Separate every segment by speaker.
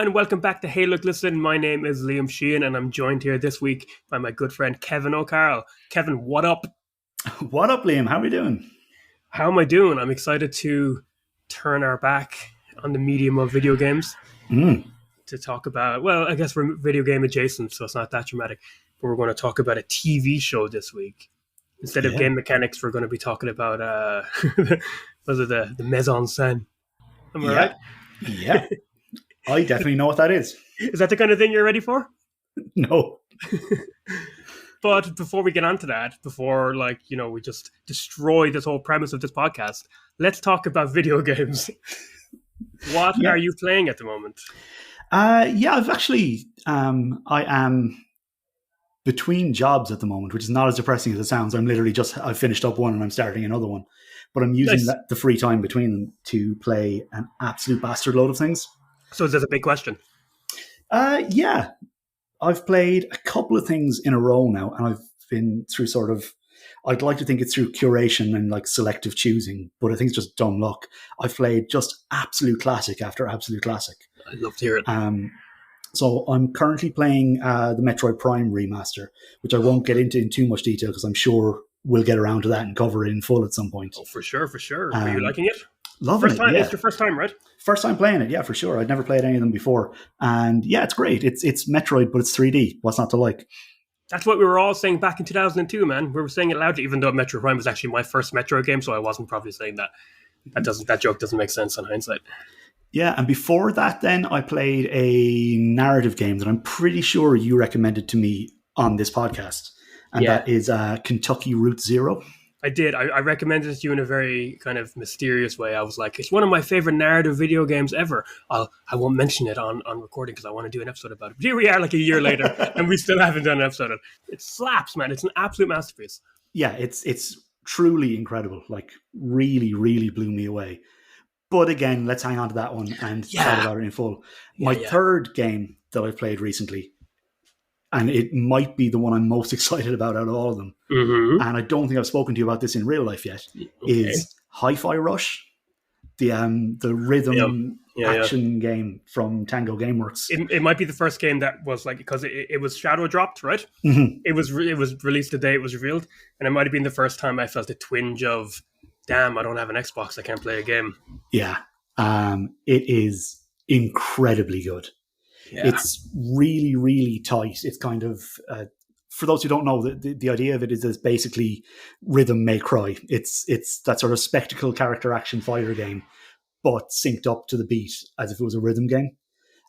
Speaker 1: and welcome back to Hey Look Listen. My name is Liam Sheehan and I'm joined here this week by my good friend Kevin O'Carroll. Kevin, what up?
Speaker 2: What up, Liam? How are we doing?
Speaker 1: How am I doing? I'm excited to turn our back on the medium of video games to talk about, well, I guess we're video game adjacent, so it's not that dramatic, but we're going to talk about a TV show this week. Instead of game mechanics, we're going to be talking about, was it the mise en scène? Am I right?
Speaker 2: Yeah. I definitely know what that is.
Speaker 1: Is that the kind of thing you're ready for?
Speaker 2: No.
Speaker 1: But before we get on to that, before we just destroy this whole premise of this podcast, let's talk about video games. What are you playing at the moment?
Speaker 2: I've actually, I am between jobs at the moment, which is not as depressing as it sounds. I've finished up one and I'm starting another one. But I'm using the free time between them to play an absolute bastard load of things.
Speaker 1: So is this a big question?
Speaker 2: Yeah. I've played a couple of things in a row now, and I've been through I'd like to think it's through curation and like selective choosing, but I think it's just dumb luck. I've played just absolute classic after absolute classic.
Speaker 1: I'd love to hear it.
Speaker 2: So I'm currently playing the Metroid Prime remaster, which I won't get into in too much detail because I'm sure we'll get around to that and cover it in full at some point.
Speaker 1: Oh, for sure. Are you liking it?
Speaker 2: Loving it, yeah.
Speaker 1: It's your first time, right?
Speaker 2: First time playing it, yeah, for sure. I'd never played any of them before. And yeah, it's great. It's Metroid, but it's 3D. What's not to like?
Speaker 1: That's what we were all saying back in 2002, man. We were saying it loudly, even though Metroid Prime was actually my first Metroid game, so I wasn't probably saying that. That joke doesn't make sense in hindsight.
Speaker 2: Yeah, and before that then, I played a narrative game that I'm pretty sure you recommended to me on this podcast. And that is Kentucky Route Zero.
Speaker 1: I did. I recommended it to you in a very kind of mysterious way. I was like, it's one of my favorite narrative video games ever. I won't mention it on recording because I want to do an episode about it. But here we are like a year later and we still haven't done an episode on it. It slaps, man. It's an absolute masterpiece.
Speaker 2: Yeah, it's truly incredible. Like really, really blew me away. But again, let's hang on to that one and talk about it in full. My third game that I've played recently, and it might be the one I'm most excited about out of all of them. Mm-hmm. And I don't think I've spoken to you about this in real life yet. Is Hi-Fi Rush, the rhythm action game from Tango Gameworks.
Speaker 1: It might be the first game that was like, because it was shadow dropped, right? Mm-hmm. It was released the day it was revealed, and it might have been the first time I felt a twinge of, damn, I don't have an Xbox, I can't play a game.
Speaker 2: Yeah, it is incredibly good. Yeah. It's really, really tight. It's kind of, for those who don't know, the idea of it is it's basically rhythm may cry. It's that sort of spectacle character action fighter game, but synced up to the beat as if it was a rhythm game.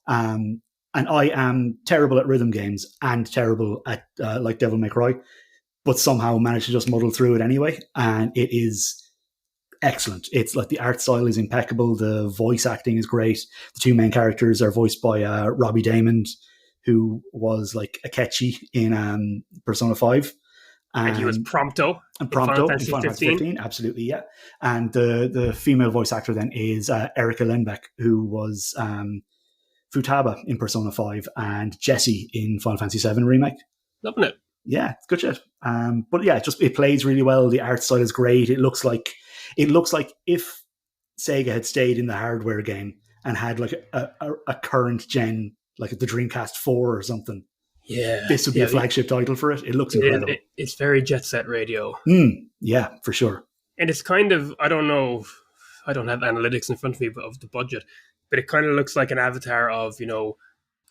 Speaker 2: And I am terrible at rhythm games and terrible at like Devil May Cry, but somehow managed to just muddle through it anyway. And it is excellent. It's like the art style is impeccable. The voice acting is great. The two main characters are voiced by Robbie Daymond, who was like Akechi in Persona 5.
Speaker 1: And he was Prompto
Speaker 2: in Final Fantasy 15. Absolutely, yeah. And the female voice actor then is Erika Lenbeck, who was Futaba in Persona 5 and Jessie in Final Fantasy 7 Remake.
Speaker 1: Loving it.
Speaker 2: Yeah, it's good shit. But yeah, it plays really well. The art style is great. It looks like if Sega had stayed in the hardware game and had like a current gen, like the Dreamcast 4 or something.
Speaker 1: Yeah.
Speaker 2: This would be a flagship title for it. It looks incredible.
Speaker 1: It's very Jet Set Radio.
Speaker 2: Yeah, for sure.
Speaker 1: And it's kind of, I don't know, I don't have analytics in front of me of the budget, but it kind of looks like an avatar of,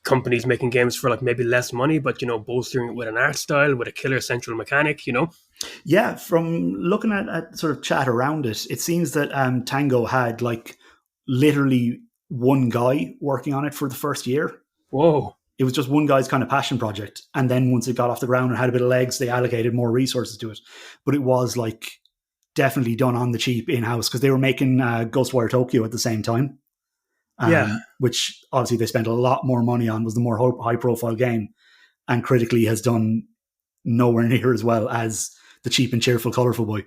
Speaker 1: companies making games for like maybe less money, but bolstering it with an art style, with a killer central mechanic,
Speaker 2: Yeah, from looking at sort of chat around it, it seems that Tango had like literally one guy working on it for the first year.
Speaker 1: Whoa.
Speaker 2: It was just one guy's kind of passion project. And then once it got off the ground and had a bit of legs, they allocated more resources to it. But it was like definitely done on the cheap in-house because they were making Ghostwire Tokyo at the same time. Which obviously they spent a lot more money on, was the more high-profile game, and critically has done nowhere near as well as the cheap and cheerful Colourful Boy.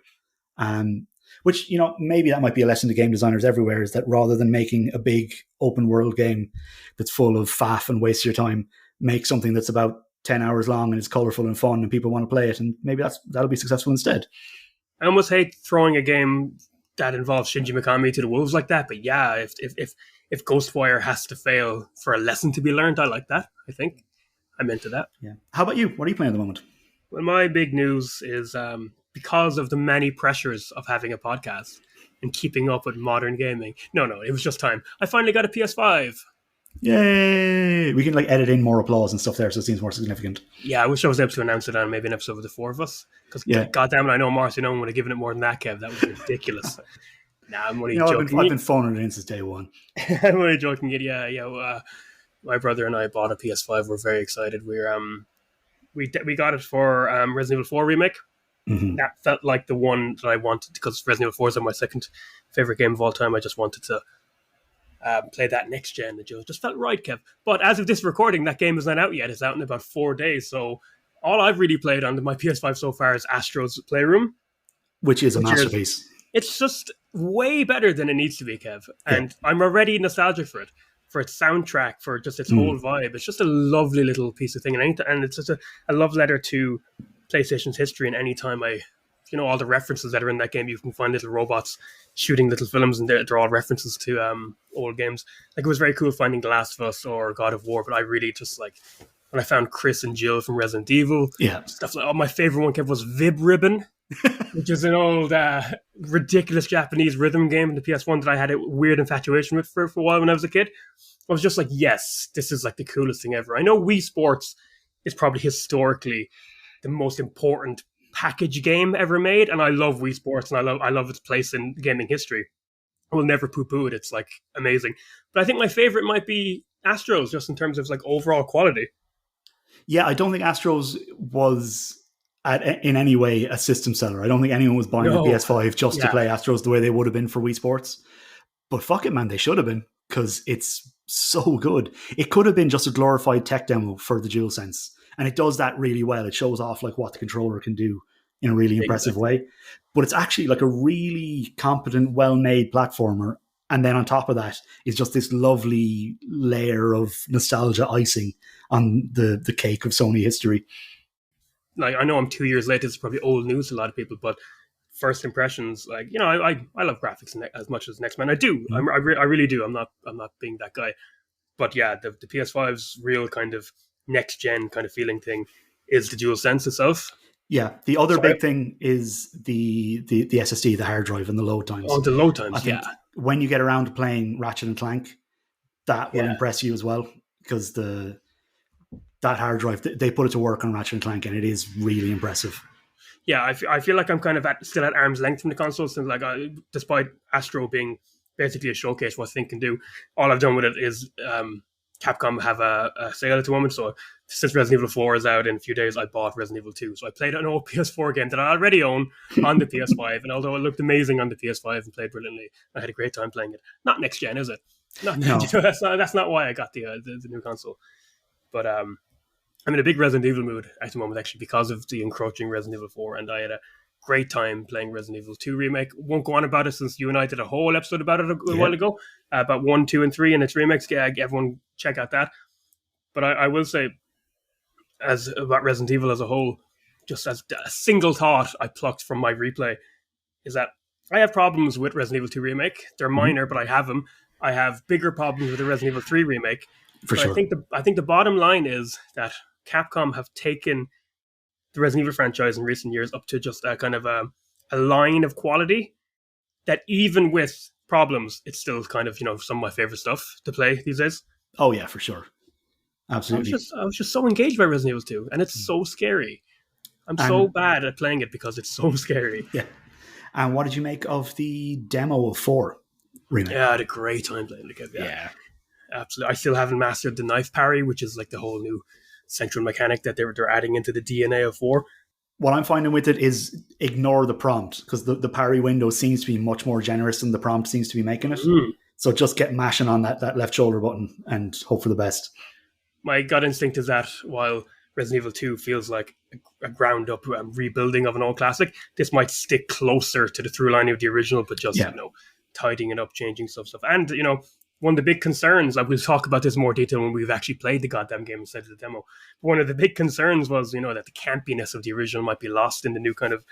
Speaker 2: Which, maybe that might be a lesson to game designers everywhere, is that rather than making a big open-world game that's full of faff and waste your time, make something that's about 10 hours long and is colourful and fun and people want to play it, and maybe that'll be successful instead.
Speaker 1: I almost hate throwing a game that involves Shinji Mikami to the wolves like that, but yeah, if if Ghostwire has to fail for a lesson to be learned, I like that. I think I'm into that.
Speaker 2: Yeah. How about you? What are you playing at the moment?
Speaker 1: Well, my big news is because of the many pressures of having a podcast and keeping up with modern gaming. No, it was just time. I finally got a PS5.
Speaker 2: Yay! We can like edit in more applause and stuff there, so it seems more significant.
Speaker 1: Yeah, I wish I was able to announce it on maybe an episode with the four of us. Because goddamn it, I know Marcy, no one would have given it more than that, Kev. That was ridiculous. Nah, I'm only joking.
Speaker 2: I've been phoning it in since day one.
Speaker 1: I'm only joking. Yeah. My brother and I bought a PS5. We're very excited. We got it for Resident Evil 4 remake.
Speaker 2: Mm-hmm.
Speaker 1: That felt like the one that I wanted because Resident Evil 4 is my second favorite game of all time. I just wanted to play that next gen. It just felt right, Kev. But as of this recording, that game is not out yet. It's out in about 4 days. So all I've really played on my PS5 so far is Astro's Playroom,
Speaker 2: which is a masterpiece.
Speaker 1: It's just way better than it needs to be, Kev. And I'm already nostalgic for it. For its soundtrack, for just its whole vibe. It's just a lovely little piece of thing. And it's just a love letter to PlayStation's history. And anytime all the references that are in that game, you can find little robots shooting little films, and they're all references to old games. Like, it was very cool finding The Last of Us or God of War, but I really just like, when I found Chris and Jill from Resident Evil, stuff like, my favorite one, Kev, was Vib Ribbon, which is an old ridiculous Japanese rhythm game in the PS1 that I had a weird infatuation with for a while when I was a kid. I was just like, yes, this is like the coolest thing ever. I know Wii Sports is probably historically the most important package game ever made, and I love Wii Sports, and I love its place in gaming history. I will never poo-poo it. It's like amazing. But I think my favorite might be Astros, just in terms of like overall quality.
Speaker 2: Yeah, I don't think Astros was in any way a system seller. I don't think anyone was buying a PS5 just to play Astros the way they would have been for Wii Sports. But fuck it, man, they should have been, because it's so good. It could have been just a glorified tech demo for the DualSense, and it does that really well. It shows off like what the controller can do in a really impressive way. But it's actually like a really competent, well-made platformer. And then on top of that is just this lovely layer of nostalgia icing on the cake of Sony history.
Speaker 1: Like, I know I'm 2 years late. It's probably old news to a lot of people, but first impressions, like, I love graphics as much as next man. I do. I really do. I'm not being that guy. But yeah, the PS5's real kind of next gen kind of feeling thing is the DualSense itself.
Speaker 2: Yeah, the other big thing is the SSD, the hard drive, and the load times.
Speaker 1: Oh, the load times,
Speaker 2: when you get around to playing Ratchet and Clank, that will impress you as well, because that hard drive, they put it to work on Ratchet and Clank, and it is really impressive.
Speaker 1: Yeah, I feel like I'm kind of still at arm's length from the console, since like despite Astro being basically a showcase what Think can do, all I've done with it is Capcom have a sale at the moment. So since Resident Evil 4 is out in a few days, I bought Resident Evil 2. So I played an old PS4 game that I already own on the PS5, and although it looked amazing on the PS5 and played brilliantly, I had a great time playing it. Not next gen, is it? No. That's not why I got the new console. But I'm in a big Resident Evil mood at the moment, actually, because of the encroaching Resident Evil 4, and I had a great time playing Resident Evil 2 Remake. Won't go on about it, since you and I did a whole episode about it a while ago, about 1, 2, and 3 and its remakes. Everyone check out that. But I will say, about Resident Evil as a whole, just as a single thought I plucked from my replay, is that I have problems with Resident Evil 2 Remake. They're minor, but I have them. I have bigger problems with the Resident Evil 3 Remake.
Speaker 2: For sure.
Speaker 1: I think the bottom line is that Capcom have taken the Resident Evil franchise in recent years up to just a kind of a line of quality that, even with problems, it's still kind of, some of my favorite stuff to play these days.
Speaker 2: Oh yeah, for sure. Absolutely.
Speaker 1: I was just so engaged by Resident Evil 2, and it's so scary. I'm so bad at playing it because it's so scary.
Speaker 2: Yeah. And what did you make of the demo of 4 Remake?
Speaker 1: Yeah, I had a great time playing it. Yeah. Absolutely. I still haven't mastered the knife parry, which is like the whole new central mechanic that they're adding into the DNA of 4.
Speaker 2: What I'm finding with it is ignore the prompt, because the parry window seems to be much more generous than the prompt seems to be making it. So just get mashing on that left shoulder button and hope for the best.
Speaker 1: My gut instinct is that while Resident Evil 2 feels like a ground-up rebuilding of an old classic, this might stick closer to the through line of the original, but just, tidying it up, changing stuff. And, one of the big concerns, we'll talk about this in more detail when we've actually played the goddamn game instead of the demo. One of the big concerns was, that the campiness of the original might be lost in the new kind of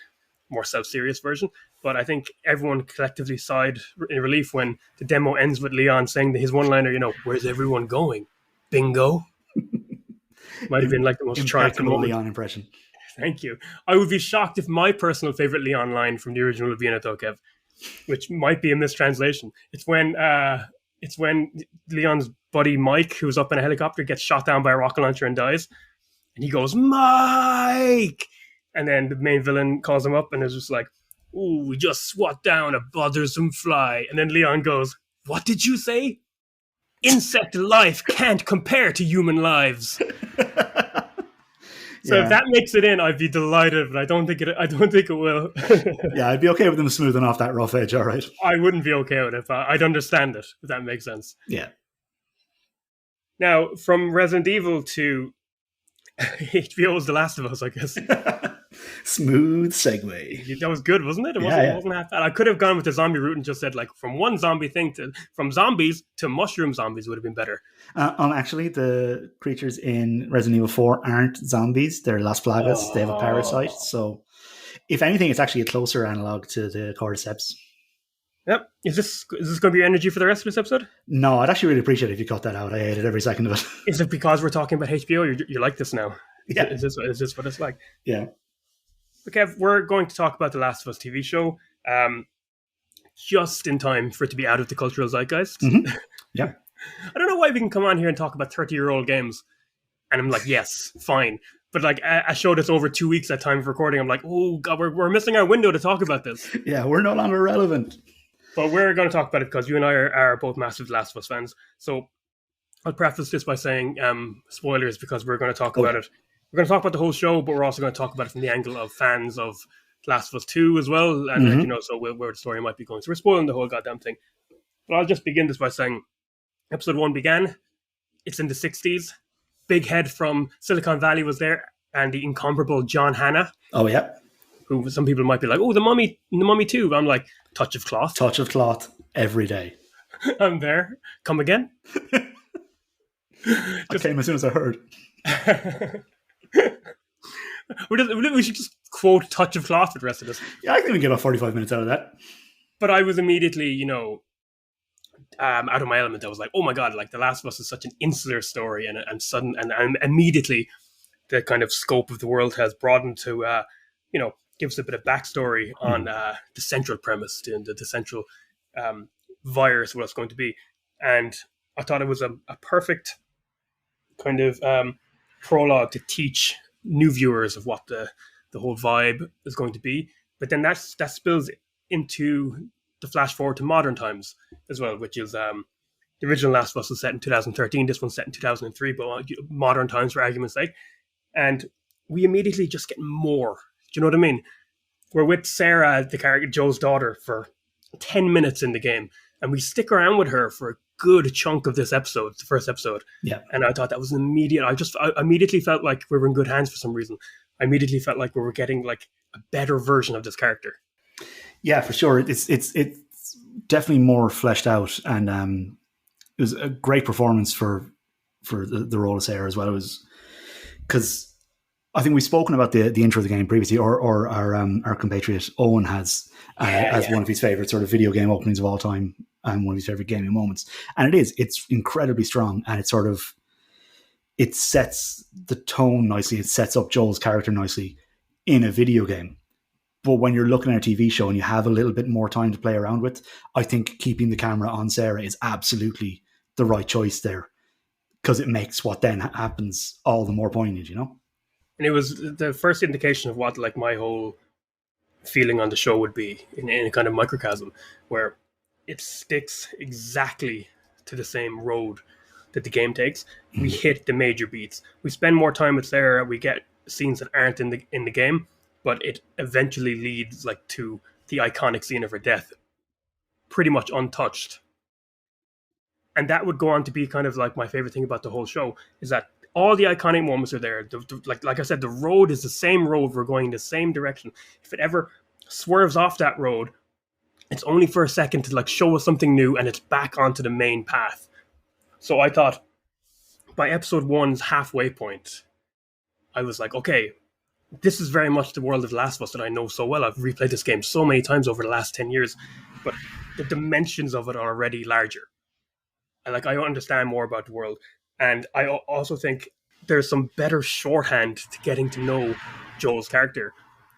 Speaker 1: more self-serious version. But I think everyone collectively sighed in relief when the demo ends with Leon saying his one-liner, "Where's everyone going? Bingo." Might have been like the most triumphant
Speaker 2: Impeccable
Speaker 1: moment.
Speaker 2: Leon impression.
Speaker 1: Thank you. I would be shocked if my personal favorite Leon line from the original would be in Tokev, which might be a mistranslation. It's when Leon's buddy Mike, who's up in a helicopter, gets shot down by a rocket launcher and dies. And he goes, "Mike!" And then the main villain calls him up and is just like, "Ooh, we just swat down a bothersome fly." And then Leon goes, "What did you say? Insect life can't compare to human lives." So if that makes it in, I'd be delighted, but I don't think it will.
Speaker 2: Yeah, I'd be okay with them smoothing off that rough edge, all right.
Speaker 1: I wouldn't be okay with it, but I'd understand it, if that makes sense.
Speaker 2: Yeah.
Speaker 1: Now, from Resident Evil to HBO's The Last of Us, I guess.
Speaker 2: Smooth segue.
Speaker 1: That was good, wasn't it? It wasn't half bad. I could have gone with the zombie route and just said, like, from one zombie thing from zombies to mushroom zombies would have been better.
Speaker 2: Actually, the creatures in Resident Evil 4 aren't zombies. They're Las Plagas. They have a parasite. So, if anything, it's actually a closer analog to the Cordyceps.
Speaker 1: Yep. Is this going to be your energy for the rest of this episode?
Speaker 2: No, I'd actually really appreciate it if you cut that out. I hated every second of it.
Speaker 1: Is it because we're talking about HBO? You like this now?
Speaker 2: Yeah.
Speaker 1: Is this what it's like?
Speaker 2: Yeah.
Speaker 1: Okay, we're going to talk about the Last of Us TV show, just in time for it to be out of the cultural zeitgeist.
Speaker 2: Mm-hmm. Yeah.
Speaker 1: I don't know why we can come on here and talk about 30-year-old games, and I'm like, yes, fine. But like a show that's over 2 weeks at time of recording, I'm like, oh god, we're missing our window to talk about this.
Speaker 2: Yeah, we're no longer relevant.
Speaker 1: But we're going to talk about it because you and I are both massive Last of Us fans. So I'll preface this by saying spoilers, because we're going to talk about it. We're going to talk about the whole show, but we're also going to talk about it from the angle of fans of Last of Us 2 as well, and so where the story might be going. So we're spoiling the whole goddamn thing. But I'll just begin this by saying, episode 1 began. It's in the 60s. Big Head from Silicon Valley was there, and the incomparable John Hannah.
Speaker 2: Oh, yeah.
Speaker 1: Who some people might be like, oh, the Mummy 2. But I'm like, touch of cloth.
Speaker 2: Touch of cloth every day.
Speaker 1: I'm there. Come again.
Speaker 2: I came as soon as I heard.
Speaker 1: We should just quote touch of cloth for the rest of this.
Speaker 2: Yeah, I think we get about 45 minutes out of that.
Speaker 1: But I was immediately, out of my element. I was like, oh my god, like The Last of Us is such an insular story, and immediately the kind of scope of the world has broadened to, give us a bit of backstory on the central premise, the central virus, what it's going to be. And I thought it was a perfect kind of prologue to teach new viewers of what the whole vibe is going to be. But then that spills into the flash forward to modern times as well, which is the original Last of Us was set in 2013. This one's set in 2003, but modern times for argument's sake. And we immediately just get more. Do you know what I mean? We're with Sarah, the character, Joe's daughter, for 10 minutes in the game, and we stick around with her for a good chunk of this episode, the first episode. Yeah. And I thought that was an immediate. I immediately felt like we were in good hands for some reason. I immediately felt like we were getting like a better version of this character.
Speaker 2: Yeah, for sure. It's definitely more fleshed out, and it was a great performance for the role of Sarah as well. It was because I think we've spoken about the intro of the game previously, or our compatriot Owen has as one of his favorite sort of video game openings of all time, and one of his favorite gaming moments. And it's incredibly strong, and it sets the tone nicely. It sets up Joel's character nicely in a video game. But when you're looking at a TV show and you have a little bit more time to play around with, I think keeping the camera on Sarah is absolutely the right choice there, because it makes what then happens all the more poignant,
Speaker 1: And it was the first indication of what like my whole feeling on the show would be in a kind of microcosm, where it sticks exactly to the same road that the game takes. We hit the major beats. We spend more time with Sarah. We get scenes that aren't in the game, but it eventually leads like to the iconic scene of her death, pretty much untouched. And that would go on to be kind of like my favorite thing about the whole show, is that all the iconic moments are there. Like I said, the road is the same road. We're going the same direction. If it ever swerves off that road, it's only for a second to like show us something new, and it's back onto the main path. So I thought by episode 1's halfway point, I was like, okay, this is very much the world of The Last of Us that I know so well. I've replayed this game so many times over the last 10 years, but the dimensions of it are already larger. And like, I understand more about the world. And I also think there's some better shorthand to getting to know Joel's character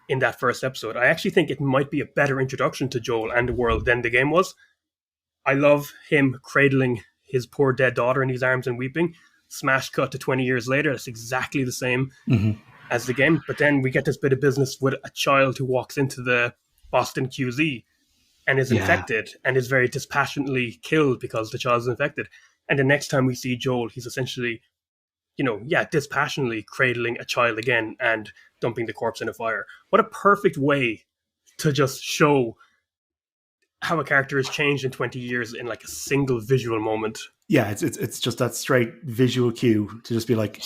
Speaker 1: in that first episode. I actually think it might be a better introduction to Joel and the world than the game was. I love him cradling his poor dead daughter in his arms and weeping. Smash cut to 20 years later. That's exactly the same as the game. But then we get this bit of business with a child who walks into the Boston QZ and is infected and is very dispassionately killed because the child is infected. And the next time we see Joel, he's essentially, dispassionately cradling a child again and dumping the corpse in a fire. What a perfect way to just show how a character has changed in 20 years in like a single visual moment.
Speaker 2: Yeah, it's just that straight visual cue to just be like,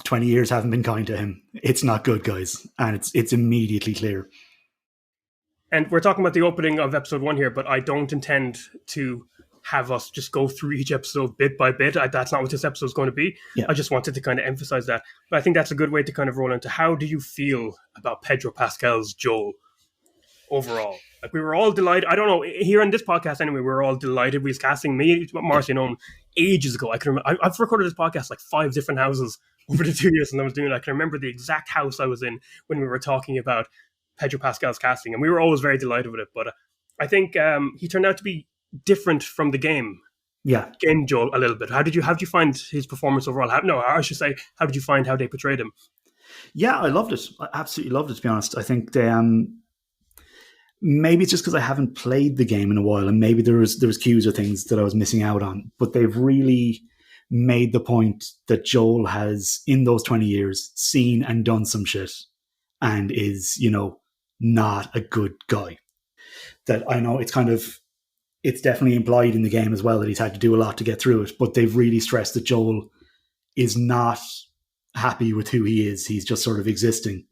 Speaker 2: 20 years haven't been kind to him. It's not good, guys. And it's immediately clear.
Speaker 1: And we're talking about the opening of episode 1 here, but I don't intend to have us just go through each episode bit by bit. That's not what this episode is going to be. Yeah. I just wanted to kind of emphasize that. But I think that's a good way to kind of roll into how do you feel about Pedro Pascal's Joel overall? Like, we were all delighted. I don't know, here in this podcast anyway, we were all delighted. We was casting me, Marcy, ages ago. I can remember, I've recorded this podcast like 5 different houses over the 2 years, and I was doing it. I can remember the exact house I was in when we were talking about Pedro Pascal's casting, and we were always very delighted with it. But I think he turned out to be different from the game.
Speaker 2: Yeah,
Speaker 1: game Joel a little bit. How did you find his performance overall? I should say, how did you find how they portrayed him?
Speaker 2: Yeah, I loved it. I absolutely loved it, to be honest. I think they maybe it's just because I haven't played the game in a while, and maybe there was cues or things that I was missing out on. But they've really made the point that Joel has, in those 20 years, seen and done some shit, and is, not a good guy. That I know it's definitely implied in the game as well that he's had to do a lot to get through it. But they've really stressed that Joel is not happy with who he is. He's just sort of existing,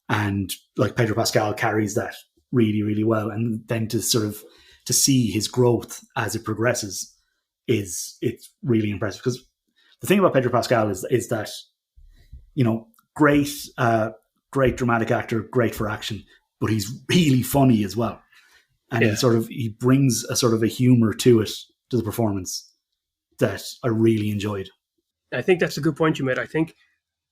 Speaker 2: and like Pedro Pascal carries that really, really well. And then to see his growth as it progresses it's really impressive. Because the thing about Pedro Pascal is that, great dramatic actor, great for action, but he's really funny as well. And he brings a sort of a humor to the performance that I really enjoyed.
Speaker 1: I think that's a good point you made. I think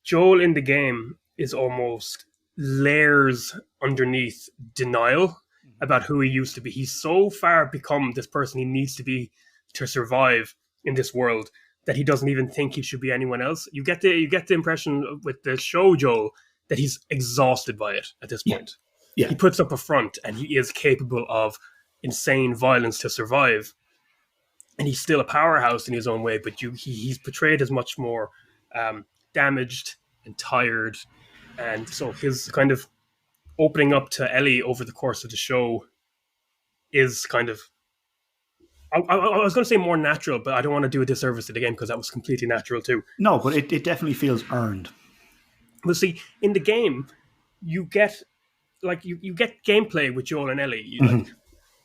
Speaker 1: Joel in the game is almost layers underneath denial about who he used to be. He's so far become this person he needs to be to survive in this world that he doesn't even think he should be anyone else. You get the impression with the show Joel that he's exhausted by it at this point. Yeah. He puts up a front and he is capable of insane violence to survive. And he's still a powerhouse in his own way, but he's portrayed as much more damaged and tired. And so his kind of opening up to Ellie over the course of the show is kind of, I was going to say more natural, but I don't want to do a disservice to the game because that was completely natural too.
Speaker 2: No, but it definitely feels earned.
Speaker 1: Well, see, in the game, you get you get gameplay with Joel and Ellie.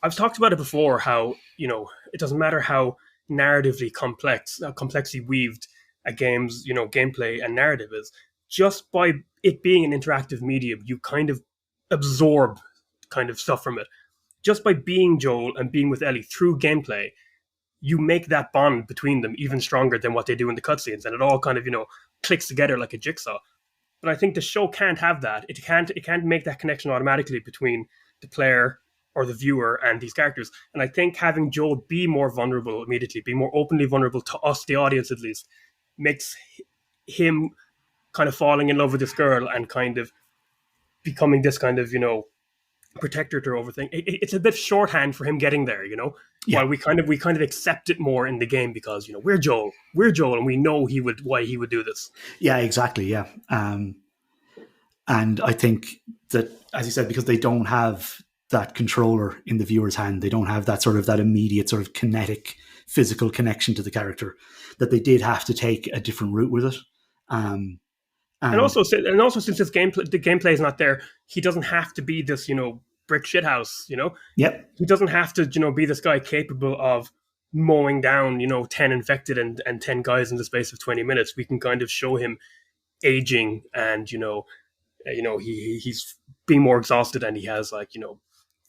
Speaker 1: I've talked about it before, how it doesn't matter how narratively complexly weaved a game's gameplay and narrative is. Just by it being an interactive medium, you kind of absorb kind of stuff from it. Just by being Joel and being with Ellie through gameplay, you make that bond between them even stronger than what they do in the cutscenes, and it all kind of clicks together like a jigsaw. But I think the show can't have that. It can't make that connection automatically between the player or the viewer and these characters. And I think having Joel be more vulnerable immediately, be more openly vulnerable to us, the audience at least, makes him kind of falling in love with this girl and kind of becoming this kind of protector to her over thing. It's a bit shorthand for him getting there, Yeah. While we kind of accept it more in the game because we're Joel, and we know why he would do this.
Speaker 2: Yeah, exactly. Yeah, and I think that, as you said, because they don't have that controller in the viewer's hand, they don't have that immediate sort of kinetic, physical connection to the character, that they did have to take a different route with it.
Speaker 1: And also since the gameplay is not there, he doesn't have to be this, brick shithouse,
Speaker 2: Yep.
Speaker 1: He doesn't have to, be this guy capable of mowing down, 10 infected and 10 guys in the space of 20 minutes. We can kind of show him aging and, he's being more exhausted, and he has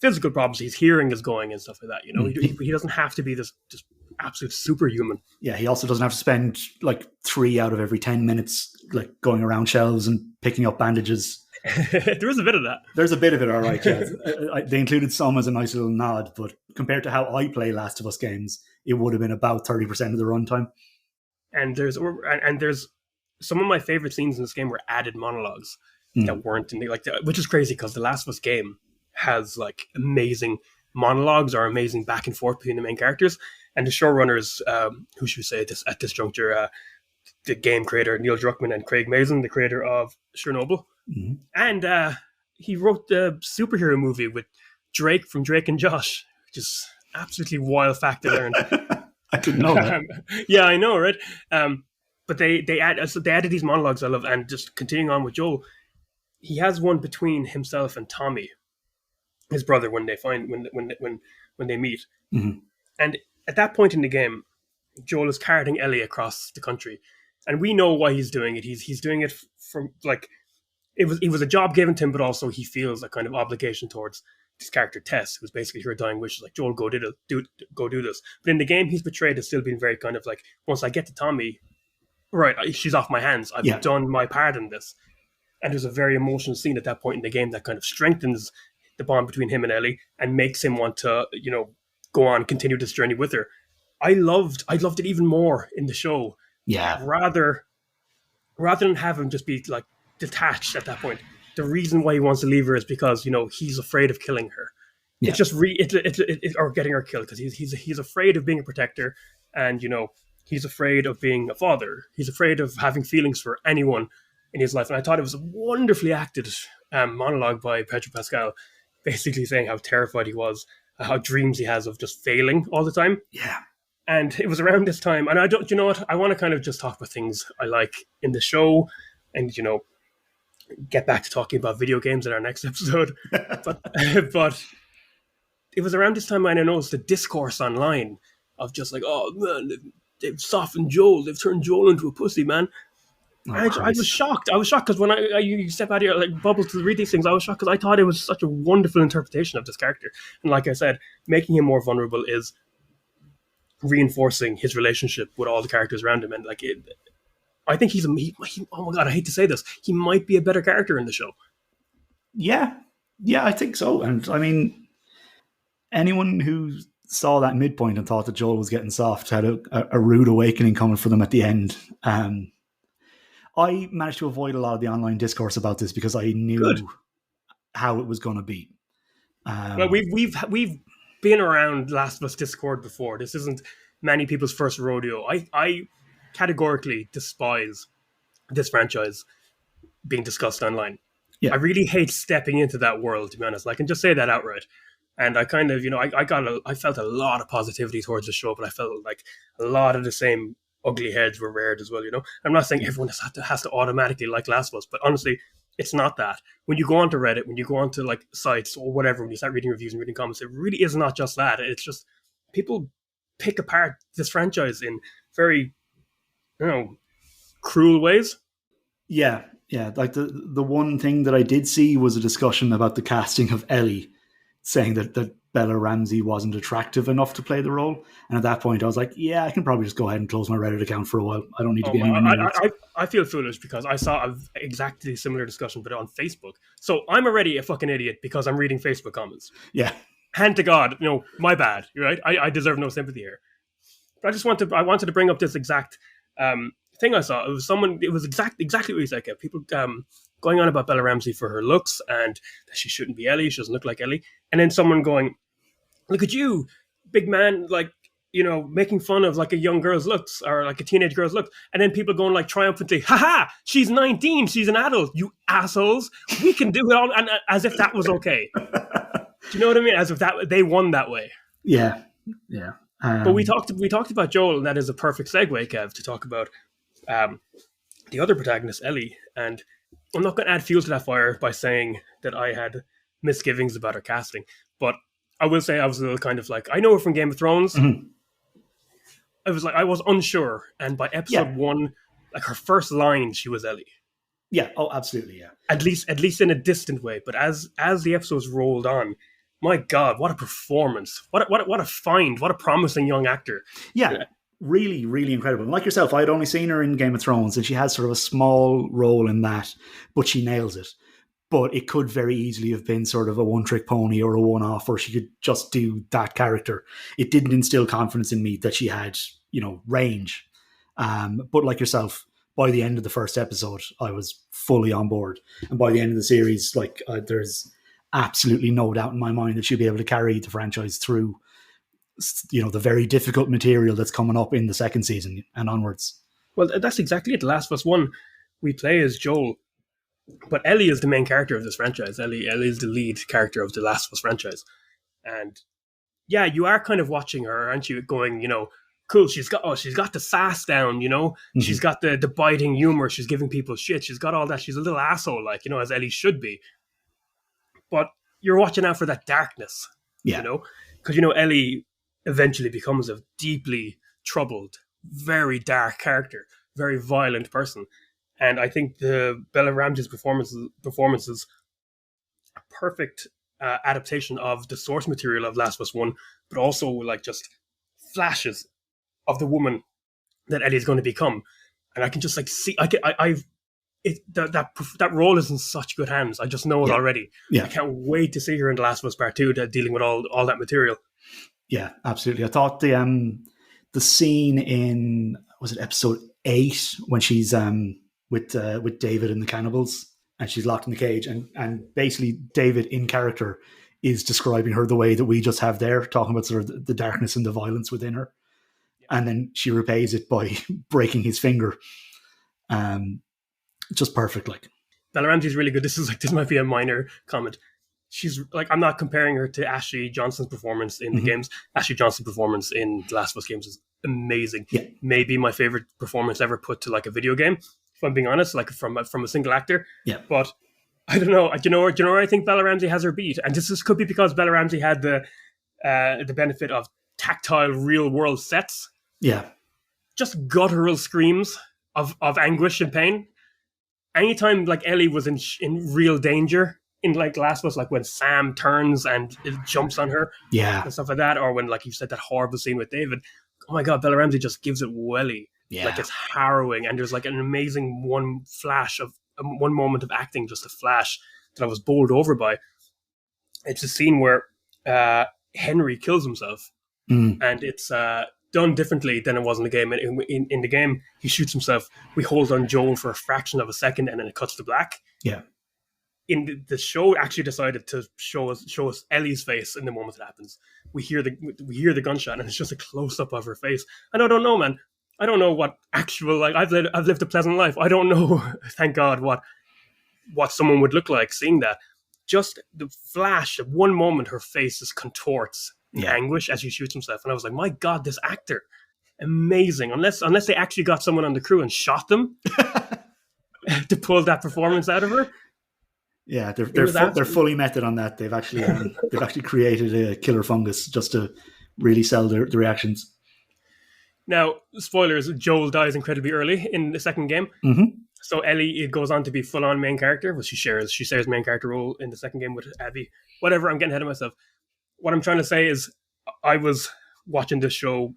Speaker 1: physical problems. His hearing is going and stuff like that. He doesn't have to be this just absolute superhuman.
Speaker 2: Yeah, he also doesn't have to spend 3 out of every 10 minutes going around shelves and picking up bandages.
Speaker 1: There is a bit of that.
Speaker 2: There's a bit of it, all right. Yeah. They included some as a nice little nod, but compared to how I play Last of Us games, it would have been about 30% of the runtime.
Speaker 1: And there's some of my favorite scenes in this game were added monologues that weren't in the which is crazy because the Last of Us game has amazing monologues or amazing back and forth between the main characters, and the showrunners, who should we say at this juncture, the game creator Neil Druckmann and Craig Mazin, the creator of Chernobyl, and he wrote the superhero movie with Drake from Drake and Josh, which is absolutely wild fact to learn.
Speaker 2: I didn't know that.
Speaker 1: Yeah, I know, right? But they added these monologues I love, and just continuing on with Joel, he has one between himself and Tommy, his brother, when they meet, and at that point in the game, Joel is carting Ellie across the country, and we know why he's doing it. He's doing it from it was a job given to him, but also he feels a kind of obligation towards this character Tess, who's basically her dying wish, Joel, go do this. But in the game, he's portrayed as still being very kind of once I get to Tommy, right, she's off my hands. I've done my part in this. And there's a very emotional scene at that point in the game that kind of strengthens the bond between him and Ellie and makes him want to, go on, continue this journey with her. I loved it even more in the show.
Speaker 2: Yeah.
Speaker 1: Rather than have him just be detached at that point. The reason why he wants to leave her is because he's afraid of killing her. Yeah. It's just or getting her killed because he's afraid of being a protector, and he's afraid of being a father. He's afraid of having feelings for anyone in his life. And I thought it was a wonderfully acted monologue by Pedro Pascal, basically saying how terrified he was, how dreams he has of just failing all the time.
Speaker 2: Yeah.
Speaker 1: And it was around this time, and I don't, I want to kind of just talk about things I like in the show, and get back to talking about video games in our next episode. but it was around this time I noticed the discourse online of just oh man, they've softened Joel, they've turned Joel into a pussy, man. Oh, I was shocked. I was shocked because when you step out of your bubble to read these things, I was shocked because I thought it was such a wonderful interpretation of this character. And like I said, making him more vulnerable is reinforcing his relationship with all the characters around him, and I think he's oh my god, I hate to say this, he might be a better character in the show.
Speaker 2: Yeah, I think so. And I mean, anyone who saw that midpoint and thought that Joel was getting soft had a rude awakening coming for them at the end. I managed to avoid a lot of the online discourse about this because I knew how it was going to be.
Speaker 1: Well, we've been around Last of Us Discord before. This isn't many people's first rodeo. I categorically despise this franchise being discussed online. Yeah. I really hate stepping into that world, to be honest. I can just say that outright. And I kind of, I felt a lot of positivity towards the show, but I felt like a lot of the same ugly heads were reared as well, I'm not saying everyone has to automatically like Last of Us, but honestly, it's not that. When you go onto Reddit, when you go onto sites or whatever, when you start reading reviews and reading comments, it really is not just that. It's just people pick apart this franchise in very, cruel ways.
Speaker 2: Yeah. The one thing that I did see was a discussion about the casting of Ellie, saying that Bella Ramsey wasn't attractive enough to play the role. And at that point, I was like, yeah, I can probably just go ahead and close my Reddit account for a while. I don't need to be anywhere near it.
Speaker 1: I feel foolish because I saw exactly similar discussion, but on Facebook. So I'm already a fucking idiot because I'm reading Facebook comments.
Speaker 2: Yeah.
Speaker 1: Hand to God, my bad, right? I deserve no sympathy here. But I wanted to bring up this exact thing I saw. It was exactly what you said, Kev. People going on about Bella Ramsey for her looks and that she shouldn't be Ellie, she doesn't look like Ellie. And then someone going, look at you, big man, making fun of a young girl's looks or a teenage girl's looks. And then people going triumphantly, haha, she's 19, she's an adult, you assholes. We can do it all, and as if that was okay. Do you know what I mean? As if that they won that way.
Speaker 2: Yeah.
Speaker 1: But we talked about Joel, and that is a perfect segue, Kev, to talk about the other protagonist, Ellie. And I'm not going to add fuel to that fire by saying that I had misgivings about her casting, but I will say I was a little kind of I know her from Game of Thrones. Mm-hmm. I was unsure, and by episode 1, her first line, she was Ellie.
Speaker 2: Yeah. Oh, absolutely. Yeah.
Speaker 1: At least in a distant way. But as the episodes rolled on, my God, what a performance! What a find! What a promising young actor!
Speaker 2: Yeah. Really, really incredible. And like yourself, I had only seen her in Game of Thrones, and she has sort of a small role in that, but she nails it. But it could very easily have been sort of a one-trick pony or a one-off, or she could just do that character. It didn't instill confidence in me that she had, range. But like yourself, by the end of the first episode, I was fully on board, and by the end of the series, there's absolutely no doubt in my mind that she'll be able to carry the franchise through, the very difficult material that's coming up in the second season and onwards.
Speaker 1: Well, that's exactly it. The Last of Us One, we play as Joel, but Ellie is the main character of this franchise. Ellie is the lead character of the Last of Us franchise, and yeah, you are kind of watching her, aren't you? Going, cool. She's got the sass down.
Speaker 2: Mm-hmm.
Speaker 1: She's got the biting humor. She's giving people shit. She's got all that. She's a little asshole, as Ellie should be. But you're watching out for that darkness,
Speaker 2: yeah.
Speaker 1: Because Ellie eventually becomes a deeply troubled, very dark character, very violent person. And I think the Bella Ramsey's performance is a perfect adaptation of the source material of Last of Us 1, but also just flashes of the woman that Ellie's going to become. And I can just see, that role is in such good hands. I just know it already.
Speaker 2: Yeah.
Speaker 1: I can't wait to see her in The Last of Us Part 2, dealing with all that material.
Speaker 2: Yeah, absolutely. I thought the scene in, was it episode 8 when she's with David and the cannibals, and she's locked in the cage, and basically David in character is describing her the way that we just have there, talking about sort of the darkness and the violence within her. And then she repays it by breaking his finger. Just perfect.
Speaker 1: Bella Ramsey's really good. This might be a minor comment. She's I'm not comparing her to Ashley Johnson's performance in the games. Ashley Johnson's performance in The Last of Us games is amazing.
Speaker 2: Yeah.
Speaker 1: Maybe my favorite performance ever put to a video game, if I'm being honest, from a single actor.
Speaker 2: Yeah.
Speaker 1: But I don't know. Do you know where I think Bella Ramsey has her beat? And this could be because Bella Ramsey had the benefit of tactile, real world sets.
Speaker 2: Yeah.
Speaker 1: Just guttural screams of anguish and pain. Anytime Ellie was in real danger in Last of Us, when Sam turns and it jumps on her, and stuff like that, or when you said that horrible scene with David, oh my God, Bella Ramsey just gives it welly.
Speaker 2: Yeah.
Speaker 1: It's harrowing, and there's an amazing one moment of acting, just a flash that I was bowled over by. It's a scene where Henry kills himself, and it's done differently than it was in the game. In the game, he shoots himself. We hold on Joel for a fraction of a second, and then it cuts to black.
Speaker 2: Yeah.
Speaker 1: In the show, actually decided to show us Ellie's face in the moment it happens. We hear the gunshot, and it's just a close up of her face. And I don't know, man. I don't know what actual I've lived a pleasant life. I don't know, thank God, what someone would look like seeing that. Just the flash of one moment, her face just contorts in anguish as he shoots himself, and I was like, my God, this actor, amazing. Unless they actually got someone on the crew and shot them to pull that performance out of her.
Speaker 2: Yeah, they're fully method on that. They've actually created a killer fungus just to really sell the reactions.
Speaker 1: Now, spoilers: Joel dies incredibly early in the second game.
Speaker 2: Mm-hmm.
Speaker 1: So Ellie goes on to be full-on main character. Well, she shares main character role in the second game with Abby. Whatever, I'm getting ahead of myself. What I'm trying to say is, I was watching this show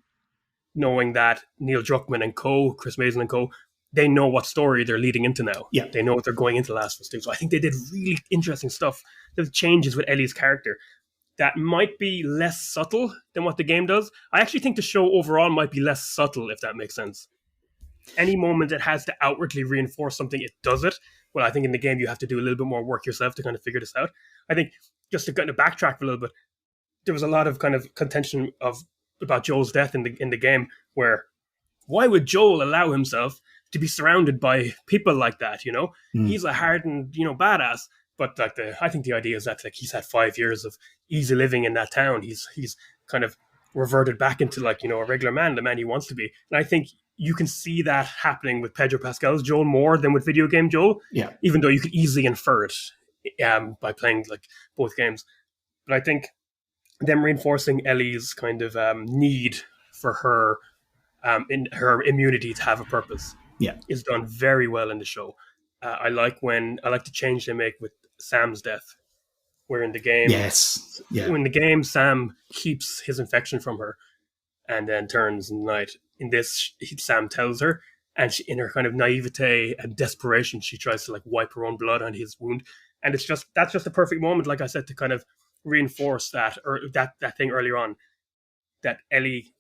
Speaker 1: knowing that Neil Druckmann and co, Chris Mazin and co, they know what story they're leading into now.
Speaker 2: Yeah.
Speaker 1: They know what they're going into Last of Us 2. So I think they did really interesting stuff. There's changes with Ellie's character that might be less subtle than what the game does. I actually think the show overall might be less subtle, if that makes sense. Any moment it has to outwardly reinforce something, it does it. Well, I think in the game you have to do a little bit more work yourself to kind of figure this out. I think, just to kind of backtrack for a little bit, there was a lot of kind of contention about Joel's death in the game, where why would Joel allow himself to be surrounded by people like that? He's a hardened, badass. But I think the idea is that he's had 5 years of easy living in that town. He's kind of reverted back into a regular man, the man he wants to be. And I think you can see that happening with Pedro Pascal's Joel more than with video game Joel.
Speaker 2: Yeah. Even
Speaker 1: though you could easily infer it by playing both games. But I think them reinforcing Ellie's kind of need for her in her immunity to have a purpose is done very well in the show. I like the change they make with Sam's death, where in the game,
Speaker 2: yes, yeah,
Speaker 1: when the game Sam keeps his infection from her and then turns night. In this, Sam tells her, and she, in her kind of naivete and desperation, she tries to like wipe her own blood on his wound, and that's just a perfect moment, like I said, to kind of reinforce that or that thing earlier on that Ellie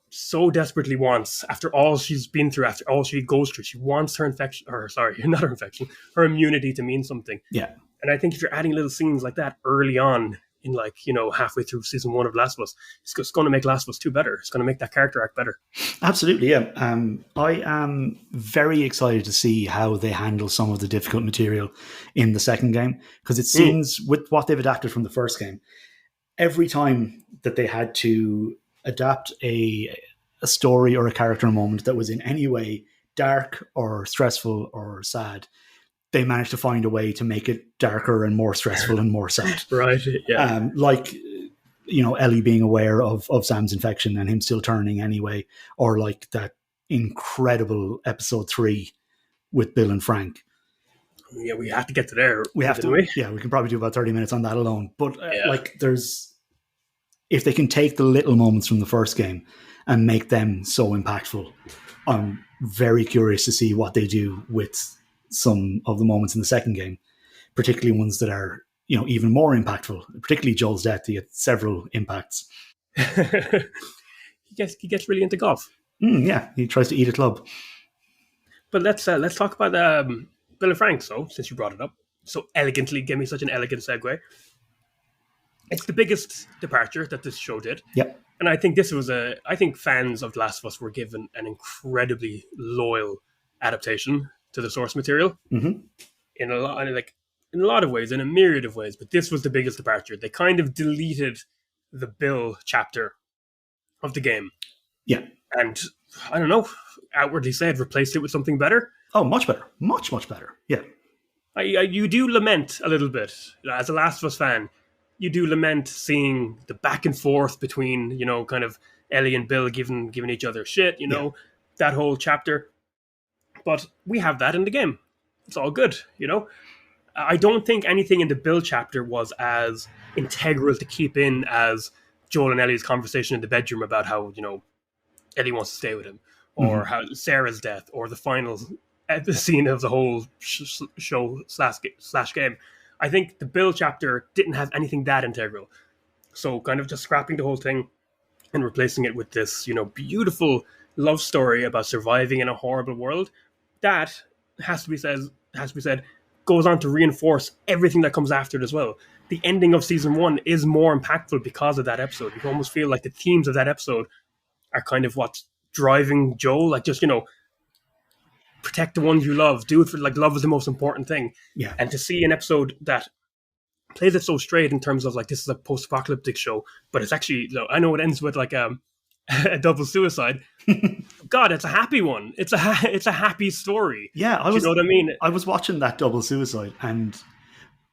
Speaker 1: so desperately wants, after all she's been through, after all she goes through, she wants her infection, or sorry, not her infection, her immunity to mean something.
Speaker 2: yeah.
Speaker 1: And I think if you're adding little scenes like that early on, in like, halfway through season 1 of Last of Us, it's going to make Last of Us 2 better. It's going to make that character arc better.
Speaker 2: Absolutely, yeah. I am very excited to see how they handle some of the difficult material in the second game, because it seems with what they've adapted from the first game, every time that they had to adapt a story or a character moment that was in any way dark or stressful or sad, they managed to find a way to make it darker and more stressful and more sad.
Speaker 1: Right, yeah.
Speaker 2: Like, Ellie being aware of Sam's infection and him still turning anyway, or like that incredible episode 3 with Bill and Frank.
Speaker 1: Yeah, we have to get to there.
Speaker 2: We have to. Yeah, we can probably do about 30 minutes on that alone. But if they can take the little moments from the first game and make them so impactful, I'm very curious to see what they do with some of the moments in the second game, particularly ones that are, even more impactful, particularly Joel's death. He had several impacts.
Speaker 1: He gets really into golf.
Speaker 2: Yeah, he tries to eat a club.
Speaker 1: But let's talk about Bill and Frank, since you brought it up so elegantly, give me such an elegant segue. It's the biggest departure that this show did.
Speaker 2: Yep.
Speaker 1: And I think I think fans of The Last of Us were given an incredibly loyal adaptation to the source material.
Speaker 2: Mm-hmm.
Speaker 1: In a lot of ways, in a myriad of ways, but this was the biggest departure. They kind of deleted the Bill chapter of the game.
Speaker 2: Yeah.
Speaker 1: And I don't know, outwardly said, replaced it with something better.
Speaker 2: Oh, much better. Much, much better. Yeah.
Speaker 1: You do lament a little bit. As a Last of Us fan, you do lament seeing the back and forth between, kind of Ellie and Bill giving each other shit, that whole chapter. But we have that in the game. It's all good, I don't think anything in the Bill chapter was as integral to keep in as Joel and Ellie's conversation in the bedroom about how, Ellie wants to stay with him, or how Sarah's death, or the final scene of the whole show slash game. I think the Bill chapter didn't have anything that integral. So kind of just scrapping the whole thing and replacing it with this, beautiful love story about surviving in a horrible world, that has to be said, goes on to reinforce everything that comes after it as well. The ending of season 1 is more impactful because of that episode. You almost feel like the themes of that episode are kind of what's driving Joel, like just, protect the ones you love, do it for, like, love is the most important thing.
Speaker 2: Yeah.
Speaker 1: And to see an episode that plays it so straight in terms of like, this is a post-apocalyptic show, but it's actually, I know it ends with like a double suicide. God, it's a happy one. It's a happy story.
Speaker 2: Yeah,
Speaker 1: you know what I mean?
Speaker 2: I was watching that double suicide, and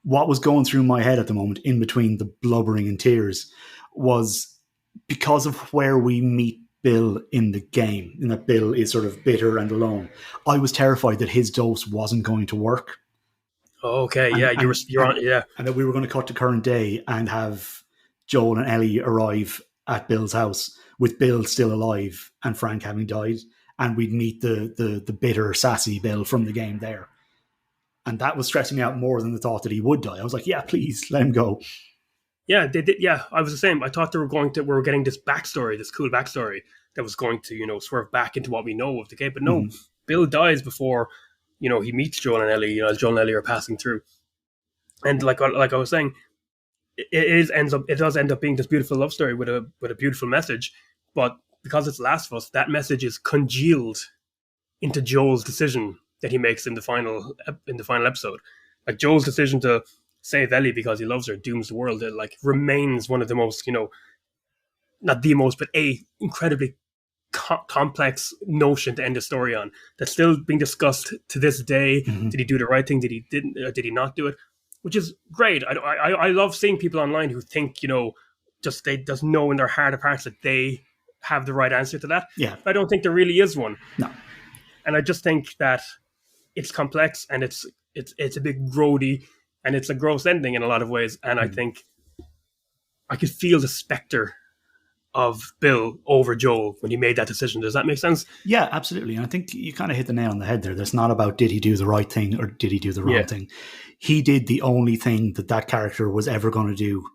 Speaker 2: what was going through my head at the moment, in between the blubbering and tears, was because of where we meet Bill in the game, in that Bill is sort of bitter and alone. I was terrified that his dose wasn't going to work.
Speaker 1: Okay, yeah, you're on, yeah,
Speaker 2: and that we were going to cut to current day and have Joel and Ellie arrive at Bill's house with Bill still alive and Frank having died, and we'd meet the bitter, sassy Bill from the game there. And that was stressing me out more than the thought that he would die. I was like, yeah, please let him go.
Speaker 1: Yeah, they did. Yeah, I was the same. I thought we were getting this backstory, this cool backstory that was going to, swerve back into what we know of the game. But no, Bill dies before, he meets Joel and Ellie. As Joel and Ellie are passing through, and like I was saying, it does end up being this beautiful love story with a beautiful message. But because it's Last of Us, that message is congealed into Joel's decision that he makes in the final episode. Like, Joel's decision to save Ellie because he loves her dooms the world. It like remains one of the most, not the most, but a incredibly complex notion to end a story on, that's still being discussed to this day. Did he do the right thing? Did he not do it? Which is great. I love seeing people online who think, they just know in their heart of hearts that they have the right answer to that.
Speaker 2: Yeah.
Speaker 1: I don't think there really is one.
Speaker 2: No.
Speaker 1: And I just think that it's complex and it's it's a bit grody, and it's a gross ending in a lot of ways. And I think I could feel the specter of Bill over Joel when he made that decision. Does that make sense?
Speaker 2: Yeah, absolutely. And I think you kind of hit the nail on the head there. That's not about did he do the right thing or did he do the wrong thing. He did the only thing that character was ever going to do